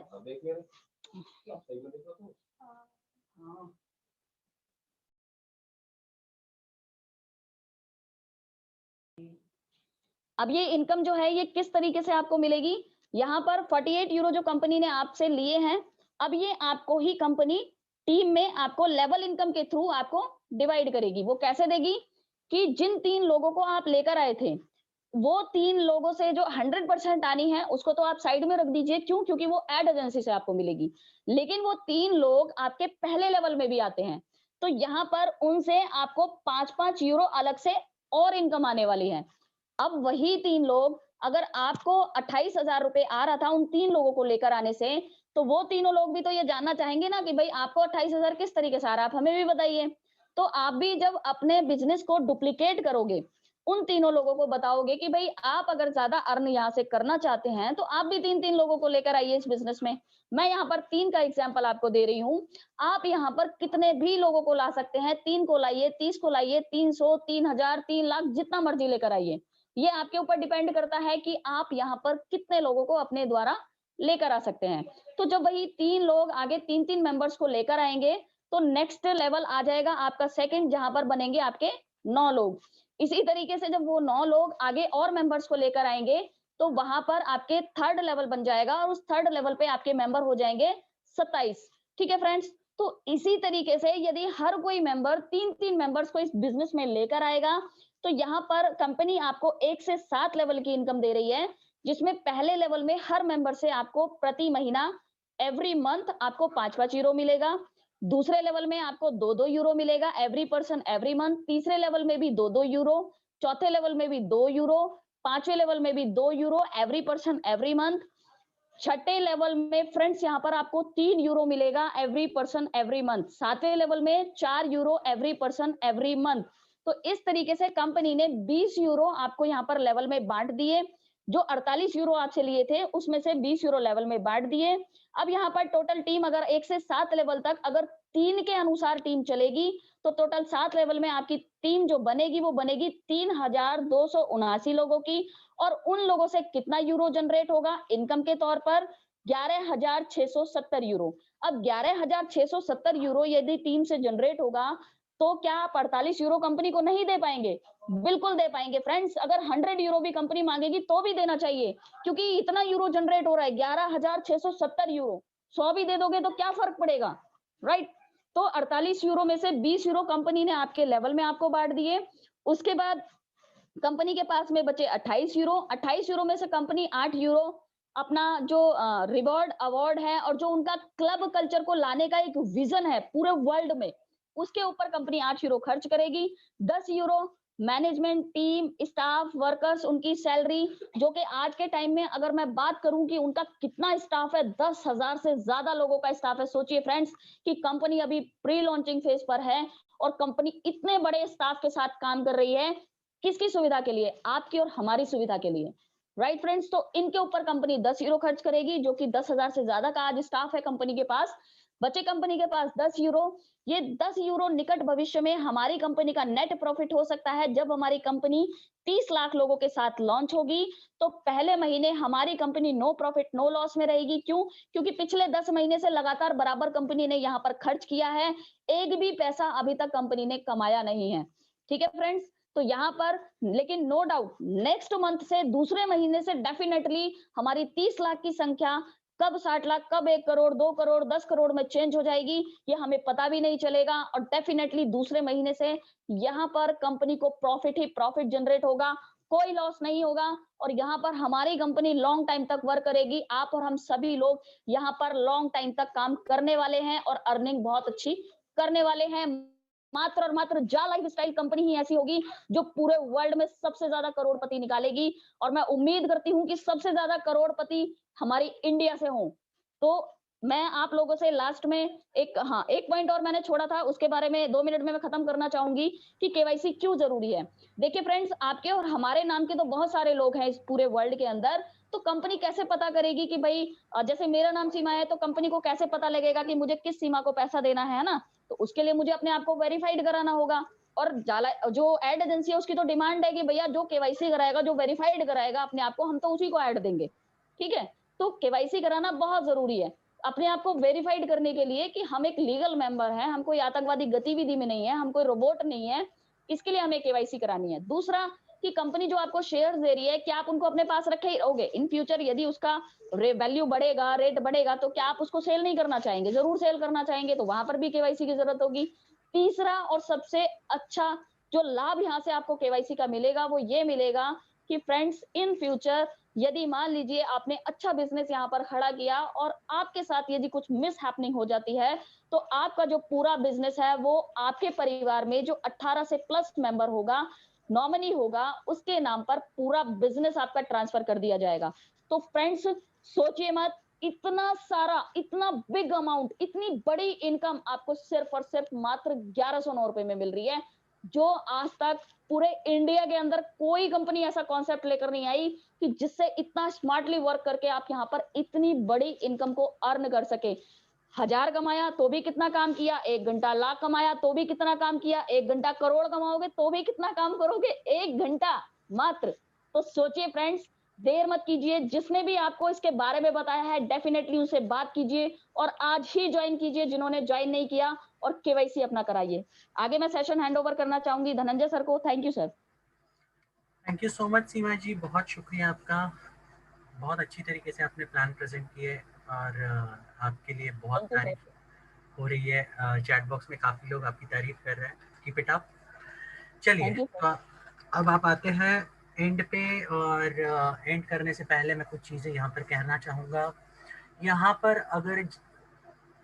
अब ये इनकम जो है ये किस तरीके से आपको मिलेगी? यहाँ पर 48 यूरो जो कंपनी ने आपसे लिए हैं, अब ये आपको ही कंपनी टीम में आपको लेवल इनकम के थ्रू आपको डिवाइड करेगी। वो कैसे देगी? कि जिन 3 लोगों को आप लेकर आए थे, वो 3 लोगों से जो 100% आनी है उसको तो आप साइड में रख दीजिए। क्यों? क्योंकि वो एड एजेंसी से आपको मिलेगी। लेकिन वो 3 लोग आपके पहले लेवल में भी आते हैं, तो यहाँ पर उनसे आपको 5-5 यूरो अलग से और इनकम आने वाली है। अब वही 3 लोग, अगर आपको 28 हजार रुपए आ रहा था उन 3 लोगों को लेकर आने से, तो वो तीनों लोग भी तो ये जानना चाहेंगे ना कि भाई आपको 28 हजार किस तरीके से आ रहा है, आप हमें भी बताइए। तो आप भी जब अपने बिजनेस को डुप्लीकेट करोगे, उन तीनों लोगों को बताओगे कि भाई आप अगर ज्यादा अर्न यहाँ से करना चाहते हैं तो आप भी 3-3 लोगों को लेकर आइए इस बिजनेस में। मैं यहाँ पर 3 का एग्जाम्पल आपको दे रही हूँ। आप यहाँ पर कितने भी लोगों को ला सकते हैं, 3 को लाइए, 30 को लाइए, 300, 3000, 3 लाख, जितना मर्जी लेकर आइए। ये आपके ऊपर डिपेंड करता है कि आप यहाँ पर कितने लोगों को अपने द्वारा लेकर आ सकते हैं। तो जब वही 3 लोग आगे 3-3 मेंबर्स को लेकर आएंगे तो नेक्स्ट लेवल आ जाएगा आपका सेकंड, जहां पर बनेंगे आपके 9 लोग। इसी तरीके से जब वो 9 लोग आगे और मेंबर्स को लेकर आएंगे तो वहां पर आपके थर्ड लेवल बन जाएगा और उस थर्ड लेवल पे आपके मेंबर हो जाएंगे 27। ठीक है फ्रेंड्स, तो इसी तरीके से यदि हर कोई मेंबर 3-3 मेंबर्स को इस बिजनेस में लेकर आएगा तो यहाँ पर कंपनी आपको 1 से 7 लेवल की इनकम दे रही है, जिसमें पहले लेवल में हर मेंबर से आपको प्रति महीना एवरी मंथ आपको 5-5 यूरो मिलेगा। दूसरे लेवल में आपको 2-2 यूरो मिलेगा एवरी पर्सन एवरी मंथ। तीसरे लेवल में भी 2-2 यूरो, चौथे लेवल में भी 2 यूरो, पांचवें लेवल में भी 2 euro every person every month. छठे लेवल में फ्रेंड्स यहाँ पर आपको 3 यूरो मिलेगा एवरी पर्सन एवरी मंथ। सातवें लेवल में 4 euro every person every month. तो इस तरीके से कंपनी ने 20 यूरो आपको यहाँ पर लेवल में बांट दिए। जो 48 यूरो आपसे लिए थे उसमें से 20 यूरो लेवल में बांट दिए। अब यहाँ पर टोटल टीम अगर 1 से 7 लेवल तक अगर 3 के अनुसार टीम चलेगी तो टोटल 7 लेवल में आपकी टीम जो बनेगी वो बनेगी 3279 लोगों की। और उन लोगों से कितना यूरो जनरेट होगा इनकम के तौर पर? 11,670 यूरो। अब 11,670 यूरो यदि टीम से जनरेट होगा तो क्या आप 48 यूरो कंपनी को नहीं दे पाएंगे? बिल्कुल दे पाएंगे फ्रेंड्स। अगर 100 यूरो भी कंपनी मांगेगी तो भी देना चाहिए, क्योंकि इतना यूरो जनरेट हो रहा है 11,670 यूरो। 100 भी दे दोगे तो क्या फर्क पड़ेगा, राइट? तो 48 यूरो में से 20 यूरो कंपनी ने आपके लेवल में आपको बांट दिए। उसके बाद कंपनी के पास में बचे 28 यूरो। 28 यूरो में से कंपनी 8 यूरो अपना जो रिवॉर्ड अवार्ड है और जो उनका क्लब कल्चर को लाने का एक विजन है पूरे वर्ल्ड में, उसके ऊपर कंपनी 8 यूरो खर्च करेगी। 10 euro management team staff workers उनकी सैलरी, जो कि आज के टाइम में अगर मैं बात करूं कि उनका कितना स्टाफ है, 10,000 से ज्यादा लोगों का स्टाफ है। सोचिए फ्रेंड्स कि कंपनी अभी प्री लॉन्चिंग फेज पर है और कंपनी इतने बड़े स्टाफ के साथ काम कर रही है। किसकी सुविधा के लिए? आपकी और हमारी सुविधा के लिए, राइट फ्रेंड्स? तो इनके ऊपर कंपनी 10 यूरो खर्च करेगी, जो कि 10,000 से ज्यादा का आज स्टाफ है कंपनी के पास। बचे कंपनी के पास 10 यूरो। ये 10 यूरो निकट भविष्य में हमारी कंपनी का नेट प्रॉफिट हो सकता है। जब हमारी कंपनी 30 लाख लोगों के साथ लॉन्च होगी तो पहले महीने हमारी company no profit no loss में रहेगी। क्यों? क्योंकि पिछले 10 महीने से लगातार बराबर कंपनी ने यहाँ पर खर्च किया है, एक भी पैसा अभी तक कंपनी ने कमाया नहीं है। ठीक है फ्रेंड्स, तो यहाँ पर लेकिन नो डाउट नेक्स्ट मंथ से दूसरे महीने से डेफिनेटली हमारी 30 लाख की संख्या कब 60 लाख, कब 1 करोड़, 2 करोड़, 10 करोड़ में चेंज हो जाएगी, ये हमें पता भी नहीं चलेगा। और डेफिनेटली दूसरे महीने से यहाँ पर कंपनी को प्रॉफिट ही प्रॉफिट जनरेट होगा, कोई लॉस नहीं होगा। और यहाँ पर हमारी कंपनी लॉन्ग टाइम तक वर्क करेगी। आप और हम सभी लोग यहाँ पर लॉन्ग टाइम तक काम करने वाले हैं और अर्निंग बहुत अच्छी करने वाले हैं। मात्र और मात्र जा लाइफ स्टाइल कंपनी ही ऐसी होगी जो पूरे वर्ल्ड में सबसे ज्यादा करोड़पति निकालेगी। और मैं उम्मीद करती हूँ कि सबसे ज्यादा करोड़पति हमारी इंडिया से हों। तो मैं आप लोगों से लास्ट में एक पॉइंट और मैंने छोड़ा था, उसके बारे में 2 मिनट में मैं खत्म करना चाहूंगी कि केवाईसी क्यों जरूरी है। देखिए फ्रेंड्स, आपके और हमारे नाम के तो बहुत सारे लोग हैं इस पूरे वर्ल्ड के अंदर। तो कंपनी कैसे पता करेगी कि भाई जैसे मेरा नाम सीमा है, तो कंपनी को कैसे पता लगेगा कि मुझे किस सीमा को पैसा देना है ना? तो उसके लिए मुझे अपने आप को वेरीफाइड कराना होगा। और जो एड एजेंसी है उसकी तो डिमांड है कि भैया जो केवाईसी कराएगा, जो वेरीफाइड कराएगा अपने आप को, हम तो उसी को ऐड देंगे। ठीक है, तो केवाईसी कराना बहुत जरूरी है अपने आप को वेरीफाइड करने के लिए कि हम एक लीगल मेंबर हैं, हम कोई आतंकवादी गतिविधि में नहीं है, हम कोई रोबोट नहीं है। इसके लिए हमें केवाईसी करानी है। दूसरा कि कंपनी जो आपको शेयर दे रही है, क्या आप उनको अपने पास रखे रहोगे? इन फ्यूचर यदि उसका वैल्यू बढ़ेगा, रेट बढ़ेगा, तो क्या आप उसको सेल नहीं करना चाहेंगे? जरूर सेल करना चाहेंगे, तो वहां पर भी केवाईसी की जरूरत होगी। तीसरा और सबसे अच्छा जो लाभ यहाँ से आपको केवाईसी का मिलेगा वो ये मिलेगा कि फ्रेंड्स इन फ्यूचर यदि मान लीजिए आपने अच्छा बिजनेस यहाँ पर खड़ा किया और आपके साथ यदि कुछ मिस हैपनिंग हो जाती है, तो आपका जो पूरा बिजनेस है वो आपके परिवार में जो 18 से प्लस मेंबर होगा, नॉमिनी होगा, उसके नाम पर पूरा बिजनेस आपका ट्रांसफर कर दिया जाएगा। तो फ्रेंड्स सोचिए मत, इतना सारा, इतना बिग अमाउंट, इतनी बड़ी इनकम आपको सिर्फ और सिर्फ मात्र 1109 रुपए में मिल रही है। जो आज तक पूरे इंडिया के अंदर कोई कंपनी ऐसा कॉन्सेप्ट लेकर नहीं आई कि जिससे इतना स्मार्टली वर्क करके आप यहाँ पर इतनी बड़ी इनकम को अर्न कर सके। 1000 कमाया तो भी कितना काम किया, 1 घंटा लाख कमाया तो भी कितना काम किया, 1 घंटा करोड़ कमाओगे तो भी कितना काम करोगे, 1 घंटा मात्र। तो सोचिए फ्रेंड्स, देर मत कीजिए, जिसने भी आपको इसके बारे में बताया है डेफिनेटली उनसे बात कीजिए और आज ही ज्वाइन कीजिए जिन्होंने ज्वाइन नहीं किया, और केवाईसी अपना कराइए। आगे मैं सेशन हैंड ओवर करना चाहूंगी धनंजय सर को। Thank you sir. Thank you so much Seema ji, बहुत शुक्रिया आपका। बहुत अच्छी तरीके से आपने प्लान प्रेजेंट किए और आपके लिए बहुत थैंक यू सर। तारीफ हो रही है। चैट बॉक्स में काफ़ी लोग आपकी तारीफ कर रहे हैं, कीप इट अप। चलिए, थैंक यू तो अब आप आते हैं एंड पे, और एंड करने से पहले मैं कुछ चीज़ें यहाँ पर कहना चाहूँगा। यहाँ पर अगर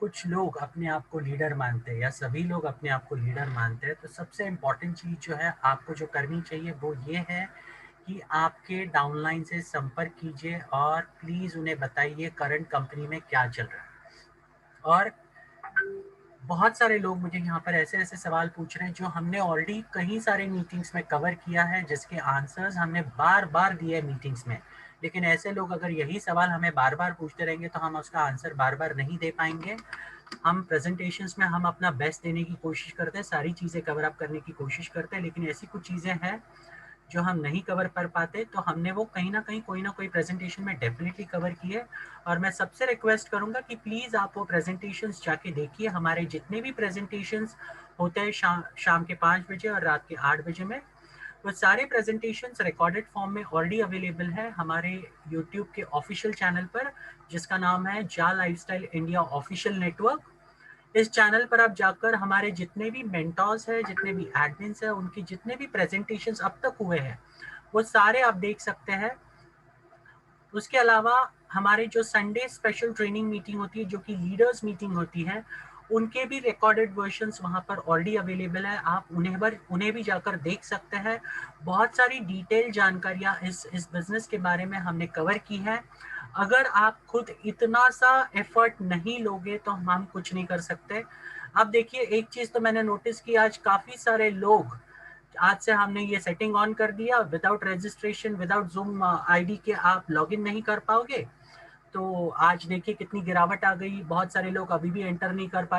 कुछ लोग अपने आप को लीडर मानते हैं या सभी लोग अपने आप को लीडर मानते हैं, तो सबसे इम्पॉर्टेंट चीज़ जो है आपको जो करनी चाहिए वो ये है कि आपके डाउनलाइन से संपर्क कीजिए और प्लीज़ उन्हें बताइए करंट कंपनी में क्या चल रहा है। और बहुत सारे लोग मुझे यहाँ पर ऐसे ऐसे सवाल पूछ रहे हैं जो हमने ऑलरेडी कई सारे मीटिंग्स में कवर किया है, जिसके आंसर्स हमने बार बार दिए मीटिंग्स में। लेकिन ऐसे लोग अगर यही सवाल हमें बार बार पूछते रहेंगे तो हम उसका आंसर बार बार नहीं दे पाएंगे। हम प्रेजेंटेशंस में हम अपना बेस्ट देने की कोशिश करते हैं, सारी चीज़ें कवर अप करने की कोशिश करते हैं, लेकिन ऐसी कुछ चीज़ें हैं जो हम नहीं कवर कर पाते, तो हमने वो कहीं ना कहीं कोई ना कोई प्रेजेंटेशन में डेफिनेटली कवर किए। और मैं सबसे रिक्वेस्ट करूंगा कि प्लीज़ आप वो प्रेजेंटेशंस जाके देखिए। हमारे जितने भी प्रेजेंटेशंस होते हैं शाम के 5 बजे और रात के 8 बजे में, वो सारे प्रेजेंटेशंस रिकॉर्डेड फॉर्म में ऑलरेडी अवेलेबल है हमारे यूट्यूब के ऑफिशियल चैनल पर, जिसका नाम है जा लाइफस्टाइल इंडिया ऑफिशियल नेटवर्क। इस चैनल पर आप जाकर हमारे जितने भी मेंटर्स हैं, जितने भी एडमिन्स हैं, उनकी जितने भी प्रेजेंटेशंस अब तक हुए हैं वो सारे आप देख सकते हैं। उसके अलावा हमारे जो संडे स्पेशल ट्रेनिंग मीटिंग होती है, जो कि लीडर्स मीटिंग होती है, उनके भी रिकॉर्डेड वर्जन्स वहाँ पर ऑलरेडी अवेलेबल है। आप उन्हें भी जाकर देख सकते हैं। बहुत सारी डिटेल जानकारियाँ इस बिजनेस के बारे में हमने कवर की है। अगर आप खुद इतना सा एफर्ट नहीं लोगे तो हम कुछ नहीं कर सकते। अब देखिए, एक चीज़ तो मैंने नोटिस की, आज काफ़ी सारे लोग, आज से हमने ये सेटिंग ऑन कर दिया, without registration without zoom ID के आप लॉगिन नहीं कर पाओगे। तो आज देखिए कितनी गिरावट आ गई, बहुत सारे लोग अभी भी एंटर नहीं कर पा रहे।